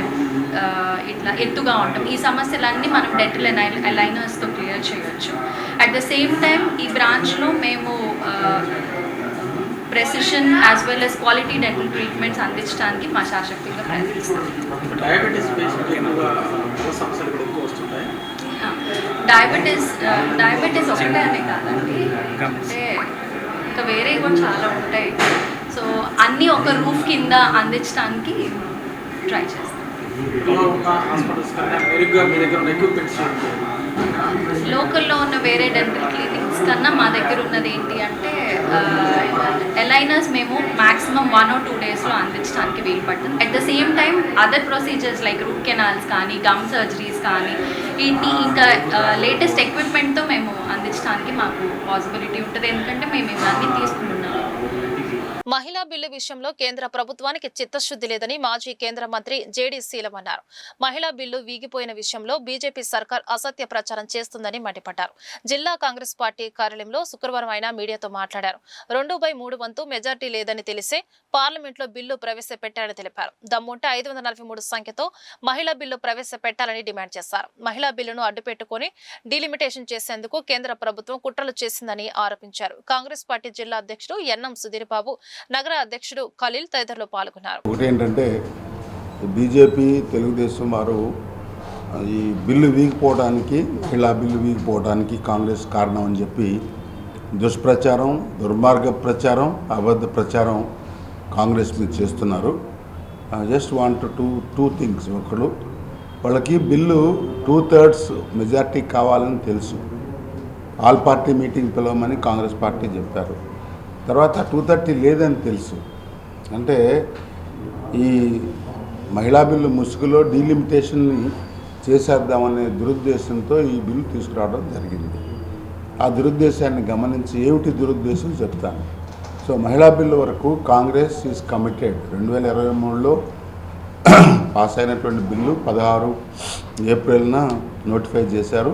ఇట్లా ఎత్తుగా ఉంటాం. ఈ సమస్యలన్నీ మనం డెంటల్ అలైనర్స్తో క్లియర్ చేయొచ్చు. అట్ ద సేమ్ టైం ఈ బ్రాంచ్లో మేము precision as well as quality dental treatments అందించడానికి మా శాశక్తిగా ప్రయత్నిస్తాం. డయాబెటీస్ ఒకటే అనే కాదండి, అంటే ఇంకా వేరే కూడా చాలా ఉంటాయి. సో అన్నీ ఒక రూఫ్ కింద అందించడానికి ట్రై చేస్తాం. లోకల్లో ఉన్న వేరే డెంటల్ క్లినిక్స్ కన్నా మా దగ్గర ఉన్నది ఏంటి అంటే అలైనర్స్ మేము మ్యాక్సిమం 1 or 2 డేస్లో అందించడానికి వీలు పడుతుంది. At the same time other procedures like route canals కానీ గమ్ సర్జరీస్ కానీ వీటిని ఇంకా లేటెస్ట్ ఎక్విప్మెంట్తో మేము అందించడానికి మాకు పాసిబిలిటీ ఉంటుంది. ఎందుకంటే మేము ఇవన్నీ తీసుకుంటున్నాము. మహిళా బిల్లు విషయంలో కేంద్ర ప్రభుత్వానికి చిత్తశుద్ధి లేదని మాజీ కేంద్ర మంత్రి జేడీ శీలం అన్నారు. మహిళా బిల్లు వీగిపోయిన విషయంలో బీజేపీ సర్కార్ అసత్య ప్రచారం చేస్తుందని మండిపడ్డారు. జిల్లా కాంగ్రెస్ పార్టీ కార్యాలయంలో శుక్రవారం ఆయన మీడియాతో మాట్లాడారు. 2/3 వంతు మెజార్టీ లేదని తెలిసే పార్లమెంట్లో బిల్లు ప్రవేశపెట్టారని తెలిపారు. దమ్ముంటే 543 సంఖ్యతో మహిళా బిల్లు ప్రవేశపెట్టాలని డిమాండ్ చేశారు. మహిళా బిల్లును అడ్డుపెట్టుకుని డీలిమిటేషన్ చేసేందుకు కేంద్ర ప్రభుత్వం కుట్రలు చేసిందని ఆరోపించారు. కాంగ్రెస్ పార్టీ జిల్లా అధ్యక్షుడు ఎన్ఎం సుధీర్ బాబు, నగర అధ్యక్షుడు ఖలీల్ తదితరులు పాల్గొన్నారు. ఒకటి ఏంటంటే బీజేపీ తెలుగుదేశం వారు ఈ బిల్లు వీగిపోవడానికి, మహిళా బిల్లు వీగిపోవడానికి కాంగ్రెస్ కారణం అని చెప్పి దుష్ప్రచారం, దుర్మార్గ ప్రచారం, అబద్ధ ప్రచారం కాంగ్రెస్ మీద చేస్తున్నారు. Just want two things. ఒకడు వాళ్ళకి బిల్లు 2/3 మెజార్టీ కావాలని తెలుసు. ఆల్ పార్టీ మీటింగ్ పిలవమని కాంగ్రెస్ పార్టీ చెప్పారు. తర్వాత 230 లేదని తెలుసు. అంటే ఈ మహిళా బిల్లు ముసుగులో డీలిమిటేషన్ని చేసేద్దామనే దురుద్దేశంతో ఈ బిల్లు తీసుకురావడం జరిగింది. ఆ దురుద్దేశాన్ని గమనించి ఏమిటి దురుద్దేశం చెప్తాను. సో మహిళా బిల్లు వరకు కాంగ్రెస్ ఈజ్ కమిటెడ్. 2023లో పాస్ అయినటువంటి బిల్లు 16 ఏప్రిల్న నోటిఫై చేశారు.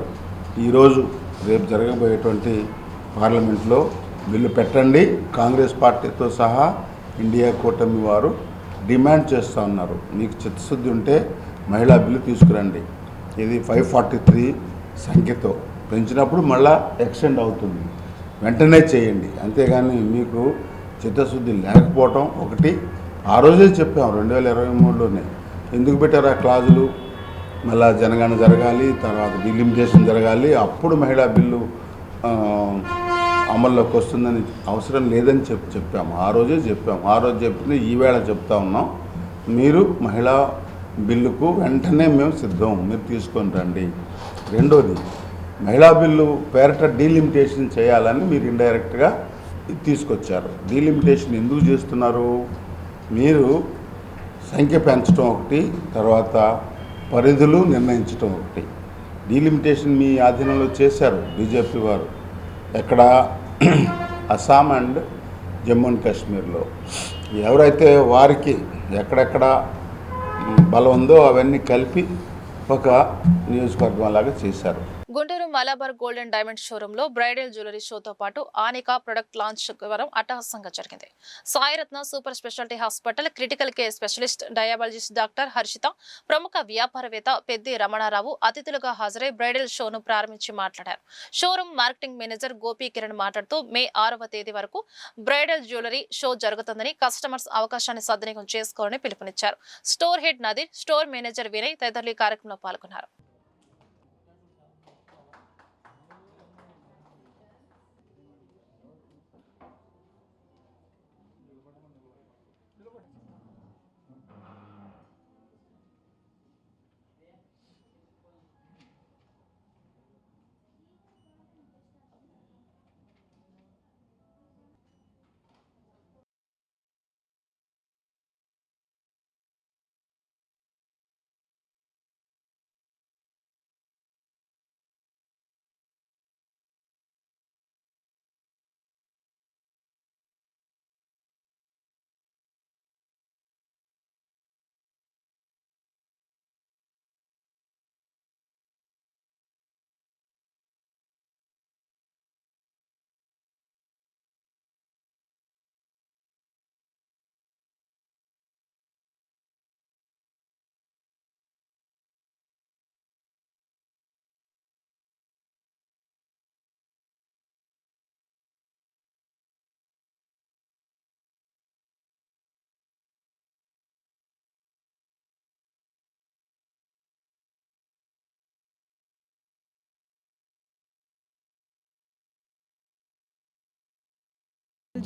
ఈరోజు రేపు జరగబోయేటువంటి పార్లమెంట్లో బిల్లు పెట్టండి. కాంగ్రెస్ పార్టీతో సహా ఇండియా కూటమి వారు డిమాండ్ చేస్తూ ఉన్నారు. మీకు చిత్తశుద్ధి ఉంటే మహిళా బిల్లు తీసుకురండి. ఇది 543 సంఖ్యతో పెంచినప్పుడు మళ్ళా ఎక్స్టెండ్ అవుతుంది. వెంటనే చేయండి. అంతేగాని మీకు చిత్తశుద్ధి లేకపోవటం ఒకటి. ఆ రోజే చెప్పాం 2023లోనే. ఎందుకు పెట్టారు ఆ క్లాజులు? మళ్ళా జనగణన జరగాలి, తర్వాత డిలిమిటేషన్ జరగాలి, అప్పుడు మహిళా బిల్లు అమల్లోకి వస్తుందని అవసరం లేదని చెప్పాము. ఆ రోజే చెప్పాము. ఆ రోజు చెప్తే ఈవేళ చెప్తా ఉన్నాం. మీరు మహిళా బిల్లుకు వెంటనే మేము సిద్ధం, మీరు తీసుకొని రండి. రెండోది, మహిళా బిల్లు పేరట డీలిమిటేషన్ చేయాలని మీరు ఇండైరెక్ట్గా తీసుకొచ్చారు. డీలిమిటేషన్ ఎందుకు చేస్తున్నారు? మీరు సంఖ్య పెంచడం ఒకటి, తర్వాత పరిధులు నిర్ణయించడం ఒకటి. డీలిమిటేషన్ మీ ఆధీనంలో చేశారు బీజేపీ వారు. ఎక్కడ? అస్సాం అండ్ జమ్మూ అండ్ కాశ్మీర్లో. ఎవరైతే వారికి ఎక్కడెక్కడ బలం ఉందో అవన్నీ కలిపి ఒక నియోజకవర్గం లాగా చేశారు. Guntur Malabar gold and diamond showroom లో బ్రైడల్ జ్యువెలరీ షోతో పాటు ఆనికా ప్రొడక్ట్ లాంచ్ శుక్రవారం అట్టహాసంగా జరిగింది. Sairatna super speciality hospital critical care specialist diabetologist doctor Harshita, ప్రముఖ వ్యాపారవేత్త పెద్ది రమణారావు అతిథులుగా హాజరై బ్రైడల్ షోను ప్రారంభించి మాట్లాడారు. Showroom marketing manager Gopi Kiran మాట్లాడుతూ మే 6వ తేదీ వరకు బ్రైడల్ జ్యువెలరీ షో జరుగుతుందని, కస్టమర్స్ అవకాశాన్ని సద్వినియోగం చేసుకోవాలని పిలుపునిచ్చారు. Store head Nadeer, store manager Vinay తదితరులు ఈ కార్యక్రమంలో పాల్గొన్నారు.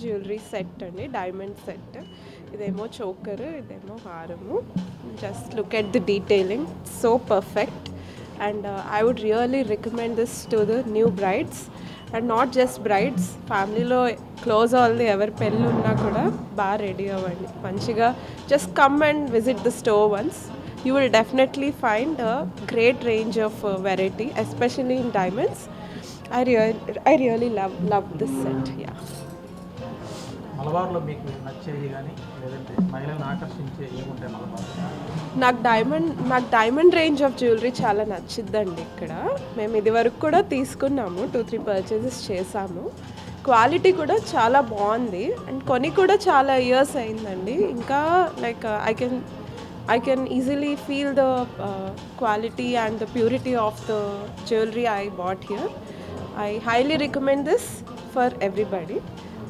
జ్యువెలరీ సెట్ అండి, డైమండ్ సెట్. ఇదేమో చోకర్, ఇదేమో హారము. Just look at the detailing, so perfect. And I would really recommend this to the new brides and not just brides. ఫ్యామిలీలో క్లోజ్ వాళ్ళది ఎవరి పెళ్ళి ఉన్నా కూడా బాగా రెడీ అవ్వండి మంచిగా. Just come and visit the store once. You will definitely find a great range of variety, especially in diamonds. I really love this set. Yeah. మలబార్లో మీకు నచ్చేది కానీ లేదంటే మహిళలను ఆకర్షించే ఏముంటాయి మలబార్లో? నాకు డైమండ్ రేంజ్ ఆఫ్ జ్యువెలరీ చాలా నచ్చిద్దండి. ఇక్కడ మేము ఇది వరకు కూడా తీసుకున్నాము, 2-3 పర్చేసెస్ చేసాము. క్వాలిటీ కూడా చాలా బాగుంది అండ్ కొన్ని కూడా చాలా ఇయర్స్ అయిందండి. ఇంకా like I can easily feel the quality and the purity of the jewelry I bought here. I highly recommend this for everybody.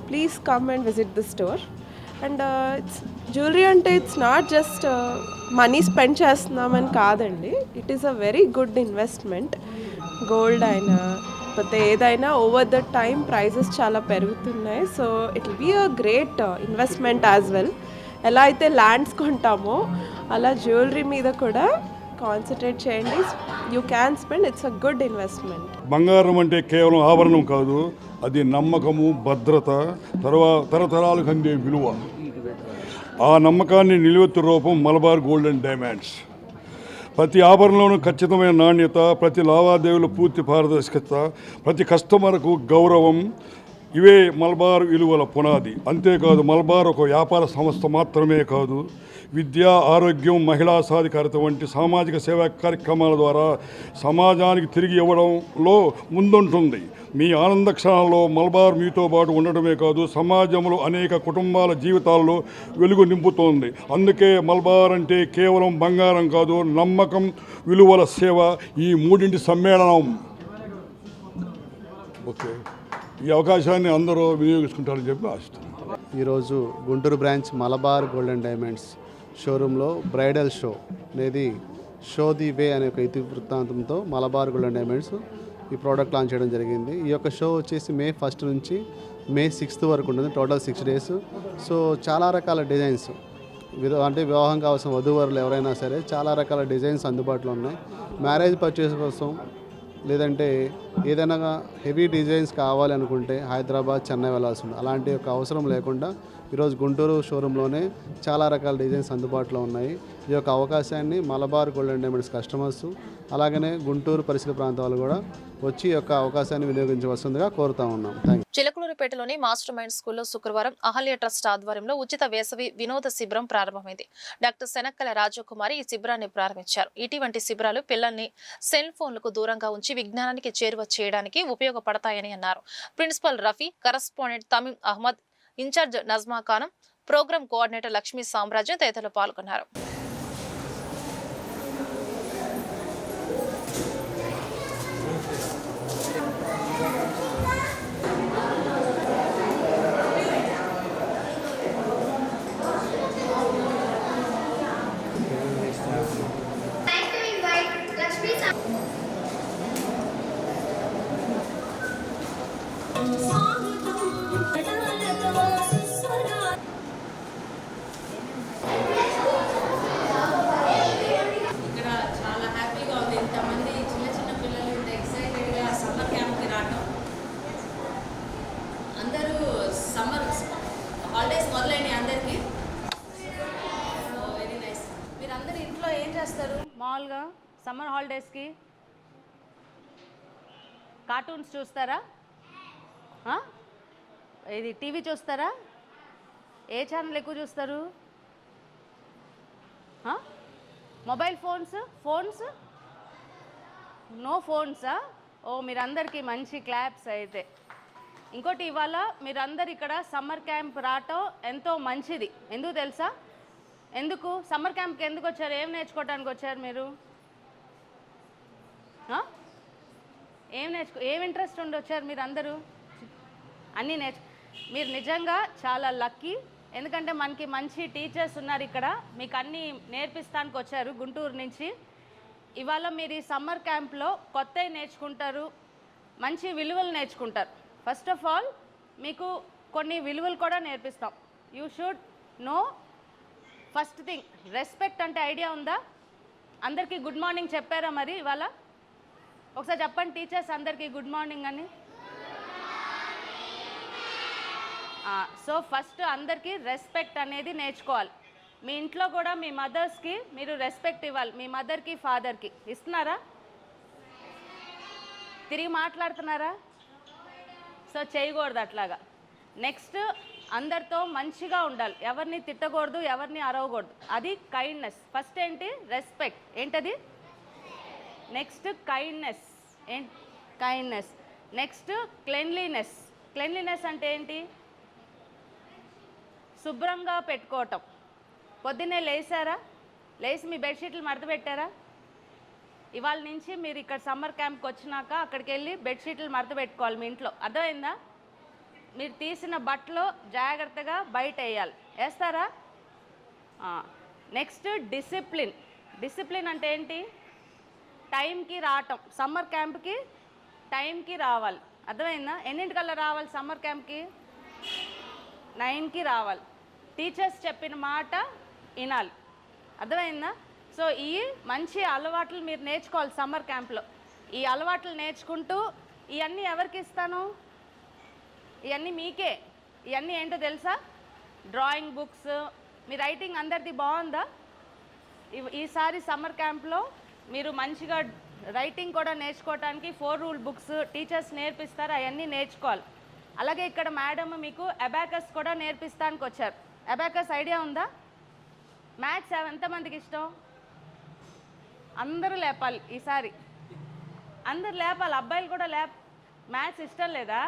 Please come and visit the store. And it's jewelry ante it's not just money spend chestunnaman kaadandi. It is a very good investment. Gold aina but edaina over the time prices chala perugutunnayi, so it will be a great investment as well. ఎలా అయితే lands కొంటామో అలా jewellery మీద కూడా concentrate చేయండి. You can spend, it's a good investment. బంగారం అంటే కేవలం ఆభరణం కాదు, అది నమ్మకము, భద్రత, తరతరాలకు అందే విలువ. ఆ నమ్మకాన్ని నిలువెత్తు రూపం మలబార్ గోల్డ్ అండ్ డైమండ్స్. ప్రతి ఆభరణంలోనూ ఖచ్చితమైన నాణ్యత, ప్రతి లావాదేవీలో పూర్తి పారదర్శకత, ప్రతి కస్టమర్కు గౌరవం, ఇవే మలబార్ విలువల పునాది. అంతేకాదు మలబార్ ఒక వ్యాపార సంస్థ మాత్రమే కాదు, విద్య, ఆరోగ్యం, మహిళా సాధికారత వంటి సామాజిక సేవా కార్యక్రమాల ద్వారా సమాజానికి తిరిగి ఇవ్వడంలో ముందుంటుంది. మీ ఆనంద క్షణాల్లో మలబార్ మీతో పాటు ఉండటమే కాదు, సమాజంలో అనేక కుటుంబాల జీవితాల్లో వెలుగు నింపుతోంది. అందుకే మలబార్ అంటే కేవలం బంగారం కాదు, నమ్మకం, విలువల సేవ, ఈ మూడింటి సమ్మేళనం. ఓకే, ఈ అవకాశాన్ని అందరూ వినియోగించుకుంటారని చెప్పి ఆశిస్తున్నాను. ఈరోజు Guntur branch Malabar gold and diamonds షోరూంలో బ్రైడల్ షో అనేది షో ది వే అనే ఒక ఇతివృత్తాంతంతో మలబార్ గోల్డ్ అండ్ డైమండ్స్ ఈ ప్రోడక్ట్ లాంచ్ చేయడం జరిగింది. ఈ యొక్క షో వచ్చేసి మే 1 నుంచి మే 6 వరకు ఉంటుంది, టోటల్ 6 days. సో చాలా రకాల డిజైన్స్, అంటే వివాహం కావాల్సిన వధూవరులు ఎవరైనా సరే చాలా రకాల డిజైన్స్ అందుబాటులో ఉన్నాయి. మ్యారేజ్ పర్చేస్ కోసం లేదంటే ఏదైనా హెవీ డిజైన్స్ కావాలనుకుంటే హైదరాబాద్, చెన్నై వెళ్ళాల్సి ఉంది. అలాంటి ఒక అవసరం లేకుండా ఈరోజు గుంటూరు షోరూంలోనే చాలా రకాల డిజైన్స్ అందుబాటులో ఉన్నాయి. ఈ యొక్క అవకాశాన్ని మలబార్ గోల్డెన్ డైమండ్స్ కస్టమర్స్ అలాగనే గుంటూరు పరిసర ప్రాంతాలు కూడా వచ్చి ఈ యొక్క అవకాశాన్ని వినియోగించవలసిందిగా కోరుతా ఉన్నాం. Thank you. చిలకలూరిపేటలోని మాస్టర్ మైండ్ స్కూల్లో శుక్రవారం అహల్య ట్రస్ట్ ఆధ్వర్యంలో ఉచిత వేసవి వినోద శిబిరం ప్రారంభమైంది. డాక్టర్ శనక్కల రాజకుమారి ఈ శిబిరాన్ని ప్రారంభించారు. ఇటువంటి శిబిరాలు పిల్లల్ని సెల్ ఫోన్లకు దూరంగా ఉంచి విజ్ఞానానికి చేరువ చేయడానికి ఉపయోగపడతాయని అన్నారు. Principal Rafi, correspondent Tameem Ahmed, in charge Najma Khanam, programme coordinator Lakshmi Samrajyam తదితరులు పాల్గొన్నారు. మామూలుగా సమ్మర్ హాలిడేస్కి కార్టూన్స్ చూస్తారా? ఇది టీవీ చూస్తారా? ఏ ఛానల్ ఎక్కువ చూస్తారు? మొబైల్ ఫోన్స్ నో ఫోన్సా? ఓ మీరందరికీ మంచి క్లాప్స్. అయితే ఇంకోటి, ఇవాళ మీరందరు ఇక్కడ సమ్మర్ క్యాంప్ రావటం ఎంతో మంచిది. ఎందుకు తెలుసా? ఎందుకు సమ్మర్ క్యాంప్కి ఎందుకు వచ్చారు? ఏం నేర్చుకోవడానికి వచ్చారు మీరు? ఏం ఇంట్రెస్ట్ ఉండి వచ్చారు మీరు అందరూ? అన్నీ మీరు నిజంగా చాలా లక్కీ. ఎందుకంటే మనకి మంచి టీచర్స్ ఉన్నారు ఇక్కడ, మీకు అన్నీ నేర్పిస్తానికి వచ్చారు గుంటూరు నుంచి. ఇవాళ మీరు ఈ సమ్మర్ క్యాంప్లో కొత్తవి నేర్చుకుంటారు, మంచి విలువలు నేర్చుకుంటారు. ఫస్ట్ ఆఫ్ ఆల్ మీకు కొన్ని విలువలు కూడా నేర్పిస్తాం. You should know first thing respect. అంటే ఐడియా ఉందా? అందరికీ గుడ్ మార్నింగ్ చెప్పారా? మరి ఇవాళ ఒకసారి చెప్పండి టీచర్స్ అందరికీ గుడ్ మార్నింగ్ అని. సో ఫస్ట్ అందరికీ రెస్పెక్ట్ అనేది నేర్చుకోవాలి. మీ ఇంట్లో కూడా మీ మదర్స్కి మీరు రెస్పెక్ట్ ఇవ్వాలి. మీ మదర్కి ఫాదర్కి ఇస్తున్నారా? తిరిగి మాట్లాడుతున్నారా? సో చేయకూడదు అట్లాగా. నెక్స్ట్ అందరితో మంచిగా ఉండాలి, ఎవరిని తిట్టకూడదు, ఎవరిని అరవకూడదు. అది కైండ్నెస్. ఫస్ట్ ఏంటి? రెస్పెక్ట్. ఏంటది? Next kindness. Kindness. Next cleanliness. Cleanliness అంటే ఏంటి? శుభ్రంగా పెట్టుకోవటం. పొద్దున్నే లేచారా? లేచి మీ బెడ్షీట్లు మడత పెట్టారా? ఇవాళ నుంచి మీరు ఇక్కడ సమ్మర్ క్యాంప్కి వచ్చినాక అక్కడికి వెళ్ళి బెడ్షీట్లు మడత పెట్టుకోవాలి మీ ఇంట్లో. అర్థమైందా? మీరు తీసిన బట్టలు జాగ్రత్తగా బయట వేయాలి. వేస్తారా? Next discipline. డిసిప్లిన్ అంటే ఏంటి? టైంకి రావటం. సమ్మర్ క్యాంప్కి టైంకి రావాలి. అర్థమైందా? ఎన్నింటికల్లా రావాలి సమ్మర్ క్యాంప్కి? 9కి రావాలి. టీచర్స్ చెప్పిన మాట వినాలి. అర్థమైందా? సో ఈ మంచి అలవాట్లు మీరు నేర్చుకోవాలి సమ్మర్ క్యాంప్లో. ఈ అలవాట్లు నేర్చుకుంటూ ఇవన్నీ ఎవరికి ఇస్తాను? ఇవన్నీ మీకే. ఇవన్నీ ఏంటో తెలుసా? Drawing books. మీ రైటింగ్ అందరిది బాగుందా? ఈసారి సమ్మర్ క్యాంప్లో మీరు మంచిగా రైటింగ్ కూడా నేర్చుకోవడానికి 4 రూల్ బుక్స్ టీచర్స్ నేర్పిస్తారు, అవన్నీ నేర్చుకోవాలి. అలాగే ఇక్కడ మేడం మీకు అబాకస్ కూడా నేర్పిస్తానికి వచ్చారు. అబాకస్ ఐడియా ఉందా? మ్యాథ్స్ ఎంతమందికి ఇష్టం? అందరూ లేపాలి ఈసారి. అందరు లేపాలి, అబ్బాయిలు కూడా మ్యాథ్స్ ఇష్టం లేదా?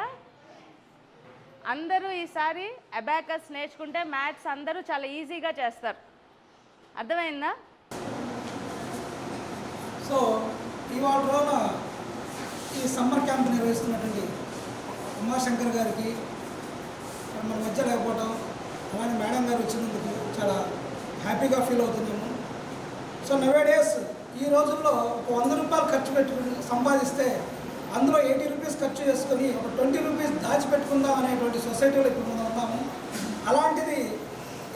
అందరూ ఈసారి అబాకస్ నేర్చుకుంటే మ్యాథ్స్ అందరూ చాలా ఈజీగా చేస్తారు. అర్థమైందా? సో ఇవాళ రోజున ఈ సమ్మర్ క్యాంప్ నిర్వహిస్తున్నటువంటి ఉమాశంకర్ గారికి మన మధ్య లేకపోవడం, అలానే మేడం గారు వచ్చినందుకు చాలా హ్యాపీగా ఫీల్ అవుతున్నాము. సో నవేడేస్ ఈ రోజుల్లో ఒక 100 రూపాయలు ఖర్చు పెట్టుకుని సంపాదిస్తే అందులో 80 రూపీస్ ఖర్చు చేసుకొని ఒక 20 రూపీస్ దాచిపెట్టుకుందాం అనేటువంటి సొసైటీలో ఇప్పుడు మనం ఉన్నాము. అలాంటిది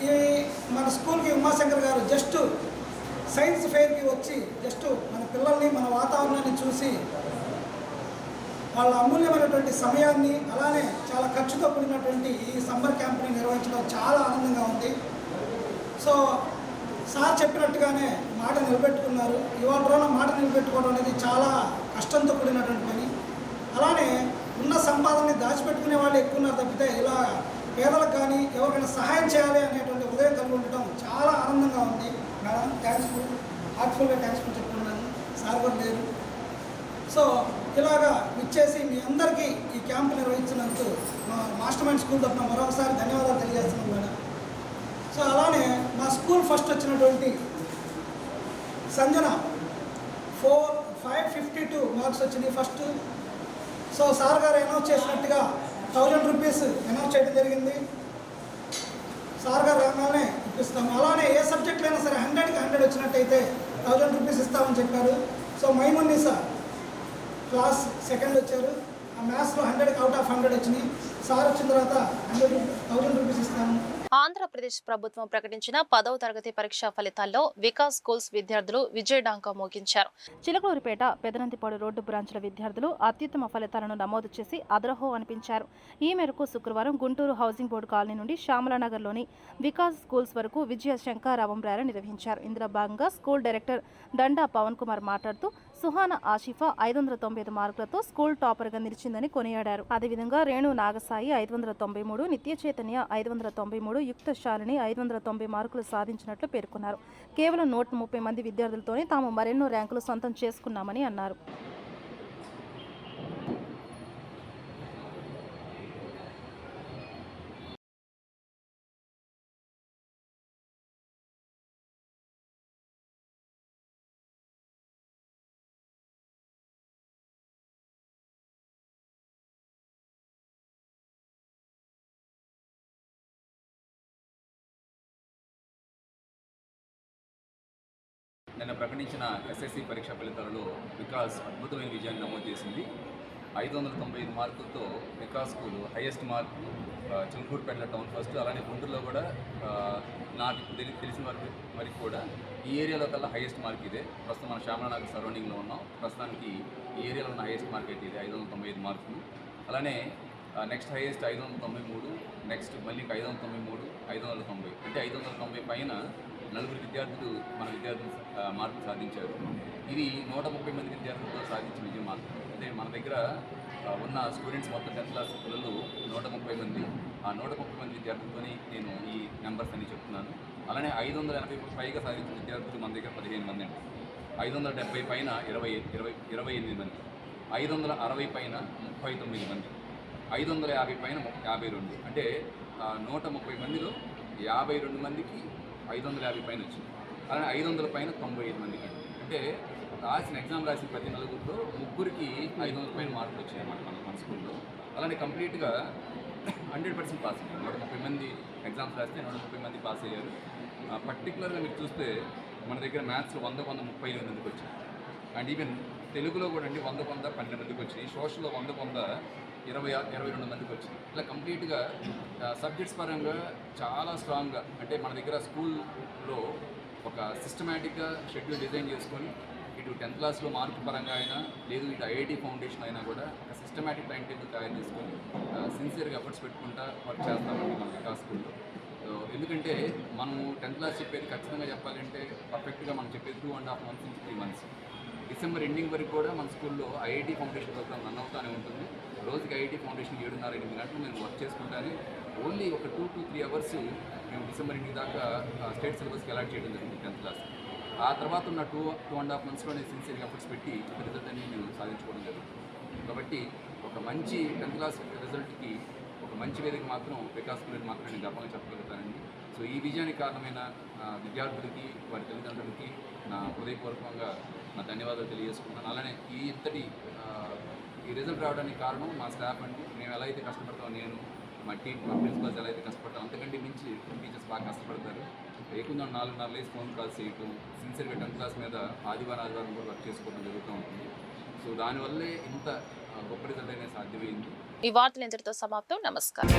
ఈ మన స్కూల్కి ఉమాశంకర్ గారు జస్ట్ సైన్స్ ఫెయిర్కి వచ్చి జస్ట్ మన పిల్లల్ని మన వాతావరణాన్ని చూసి వాళ్ళ అమూల్యమైనటువంటి సమయాన్ని అలానే చాలా ఖర్చుతో కూడినటువంటి ఈ సమ్మర్ క్యాంప్ని నిర్వహించడం చాలా ఆనందంగా ఉంది. సో సార్ చెప్పినట్టుగానే మాట నిలబెట్టుకున్నారు. ఇవాళ రోజున మాట నిలబెట్టుకోవడం అనేది చాలా కష్టంతో కూడినటువంటి పని. అలానే ఉన్న సంపాదనని దాచిపెట్టుకునే వాళ్ళు ఎక్కువ ఉన్నారు తప్పితే ఇలా పేదలకు కానీ ఎవరికైనా సహాయం చేయాలి అనేటువంటి ఉదయం కలిగి ఉండటం చాలా ఆనందంగా ఉంది. మేడం థ్యాంక్స్ఫుల్, హార్ట్ఫుల్గా థ్యాంక్స్ఫుల్ చెప్తున్నాను. సార్ కూడా లేరు. సో ఇలాగా ఇచ్చేసి మీ అందరికీ ఈ క్యాంపు నిర్వహించినందుకు మా మాస్టర్ మైండ్ స్కూల్ తరఫున మరొకసారి ధన్యవాదాలు తెలియజేస్తున్నాను మేడం. సో అలానే మా స్కూల్ ఫస్ట్ వచ్చినటువంటి సంజన 552 మార్క్స్ వచ్చినాయి ఫస్ట్. సో సార్ గారు అనౌన్స్ చేసినట్టుగా 1000 రూపీస్ అనౌన్స్ చేయడం జరిగింది. సార్ గారు రాగానే ఇప్పిస్తాము. అలానే ఏ సబ్జెక్ట్ అయినా సరే 100కి 100 వచ్చినట్టయితే 1000 రూపీస్ ఇస్తామని చెప్పారు. సో మైమున్నీసా క్లాస్ సెకండ్ వచ్చారు. ఆ మ్యాథ్స్లో 100కి అవుట్ ఆఫ్ 100 వచ్చినాయి. సార్ వచ్చిన తర్వాత 1000 రూపీస్ ఇస్తాము. ఆంధ్రప్రదేశ్ ప్రభుత్వం ప్రకటించిన 10వ తరగతి పరీక్షా ఫలితాల్లో వికాస్ స్కూల్స్ విద్యార్థులు విజయడాంకా మోగించారు. చిలకలూరిపేట, పెదనందిపాడు రోడ్డు బ్రాంచ్ల విద్యార్థులు అత్యుత్తమ ఫలితాలను నమోదు చేసి అదరహో అనిపించారు. ఈ మేరకు శుక్రవారం గుంటూరు హౌసింగ్ బోర్డు కాలనీ నుండి శ్యామలానగర్లోని వికాస్ స్కూల్స్ వరకు విజయ శంఖారావం ర్యాలీ నిర్వహించారు. ఇందులో భాగంగా స్కూల్ డైరెక్టర్ దండా పవన్ కుమార్ మాట్లాడుతూ సుహానా ఆషిఫా 595 మార్కులతో స్కూల్ టాపర్గా నిలిచిందని కొనియాడారు. అదేవిధంగా రేణు నాగసాయి 593, నిత్య చైతన్య 593, యుక్త శాలిని 590 మార్కులు సాధించినట్లు పేర్కొన్నారు. కేవలం 130 మంది విద్యార్థులతోనే తాము మరెన్నో ర్యాంకులు సొంతం చేసుకున్నామని అన్నారు. నిన్న ప్రకటించిన ఎస్ఎస్సి పరీక్షా ఫలితాలలో వికాస్ అద్భుతమైన విజయాన్ని నమోదు చేసింది. 595 మార్కులతో Vikas school highest mark Chilukurupeta town first. అలానే గుంటూరులో కూడా నాకు తెలిసిన వరకు కూడా ఈ ఏరియాలో కల్లా హైయెస్ట్ మార్క్ ఇదే. ప్రస్తుతం మన శ్యామలానగర్ సరౌండింగ్లో ఉన్నాం. ప్రస్తుతానికి ఈ ఏరియాలో ఉన్న హైయెస్ట్ మార్క్ అయితే ఇది 595 మార్కులు. అలానే నెక్స్ట్ హైయెస్ట్ 593, నెక్స్ట్ మళ్ళీ 593, 590, అంటే 590 పైన 4 విద్యార్థులు మార్కులు సాధించారు. ఇది 130 మంది విద్యార్థులతో సాధించిన విజయం మార్కులు. అంటే మన దగ్గర ఉన్న స్టూడెంట్స్ మొత్తం 10th క్లాస్ పిల్లలు 130 మంది. ఆ 130 మంది విద్యార్థులతోని నేను ఈ నెంబర్స్ అన్ని చెప్తున్నాను. అలానే 580 పైగా సాధించిన విద్యార్థులు మన దగ్గర 15 మంది అండి. 570 పైన 28 మంది, 560 పైన 39 మంది, 550 పైన 52. అంటే 130 మందిలో 52 మందికి 550 పైన వచ్చింది. అలానే 500 పైన 95 మందికి. అంటే ఎగ్జామ్ రాసిన ప్రతి నలుగురిలో 3కి 500 పైన మార్కులు వచ్చాయి అన్నమాట మన స్కూల్లో. అలానే కంప్లీట్గా 100% పాస్ అయ్యారు. 130 మంది ఎగ్జామ్స్ రాస్తే 130 మంది పాస్ అయ్యారు. పర్టికులర్గా మీరు చూస్తే మన దగ్గర మ్యాథ్స్లో 100-138 మందికి వచ్చాయి. అండ్ ఈవెన్ తెలుగులో కూడా అండి 100-12 మందికి వచ్చినాయి. సోషల్లో 100-22 మందికి వచ్చింది. ఇలా కంప్లీట్గా సబ్జెక్ట్స్ పరంగా చాలా స్ట్రాంగ్గా, అంటే మన దగ్గర స్కూల్లో ఒక సిస్టమేటిక్గా షెడ్యూల్ డిజైన్ చేసుకొని ఇటు 10th క్లాస్లో మార్కు పరంగా అయినా లేదు ఇటు ఐఐటి ఫౌండేషన్ అయినా కూడా ఒక సిస్టమేటిక్ టైం టేబుల్ తయారు చేసుకొని సిన్సియర్గా ఎఫర్ట్స్ పెట్టుకుంటా వర్క్ చేస్తామండి మన వికాస్ స్కూల్లో. ఎందుకంటే మనము 10th క్లాస్ చెప్పేది ఖచ్చితంగా చెప్పాలంటే పర్ఫెక్ట్గా మనం చెప్పేది 2.5 months నుంచి 3 months. డిసెంబర్ ఎండింగ్ వరకు కూడా మన స్కూల్లో ఐఐటి ఫౌండేషన్ ప్రోగ్రామ్ రన్ అవుతూనే ఉంటుంది. రోజుకి ఐఐటి ఫౌండేషన్ 7:30-8 గంటలు మేము వర్క్ చేసుకుంటానే ఓన్లీ ఒక 2 to 3 hours మేము డిసెంబర్ ఎండింగ్ దాకా స్టేట్ సిలబస్కి అలాట్ చేయడం జరిగింది 10th క్లాస్. ఆ తర్వాత ఉన్న 2.5 monthsలోనే సిన్సియర్గా ఎఫర్ట్స్ పెట్టి రిజల్ట్ అన్ని మేము సాధించుకోవడం జరుగుతుంది. కాబట్టి ఒక మంచి 10th క్లాస్ రిజల్ట్కి ఒక మంచి వేదిక మాత్రం వికాస్ స్కూల్ మాత్రం నేను గర్వంగా చెప్పగలుగుతానండి. సో ఈ విజయానికి కారణమైన విద్యార్థులకి, వారి తల్లిదండ్రులకి నా హృదయపూర్వకంగా నా ధన్యవాదాలు తెలియజేసుకుంటాను. అలానే ఈ రిజల్ట్ రావడానికి కారణం మా స్టాఫ్ అండి. మేము ఎలా అయితే కష్టపడతామో, నేను మా టీం, మా ప్రిన్సిపల్స్ ఎలా అయితే కష్టపడతాం అంతకంటే మించి టీచర్స్ బాగా కష్టపడతారు. ఏకుండా 4:30 లేసి ఫోన్ కాల్స్ చేయటం, సిన్సియర్గా 10th క్లాస్ మీద ఆదివారం కూడా వర్క్ చేసుకోవడం జరుగుతూ ఉంటుంది. సో దానివల్లే ఇంత గొప్ప రిజల్ట్ అనేది సాధ్యమైంది. ఈ వార్తలు ఇంతటితో సమాప్తం. నమస్కారం.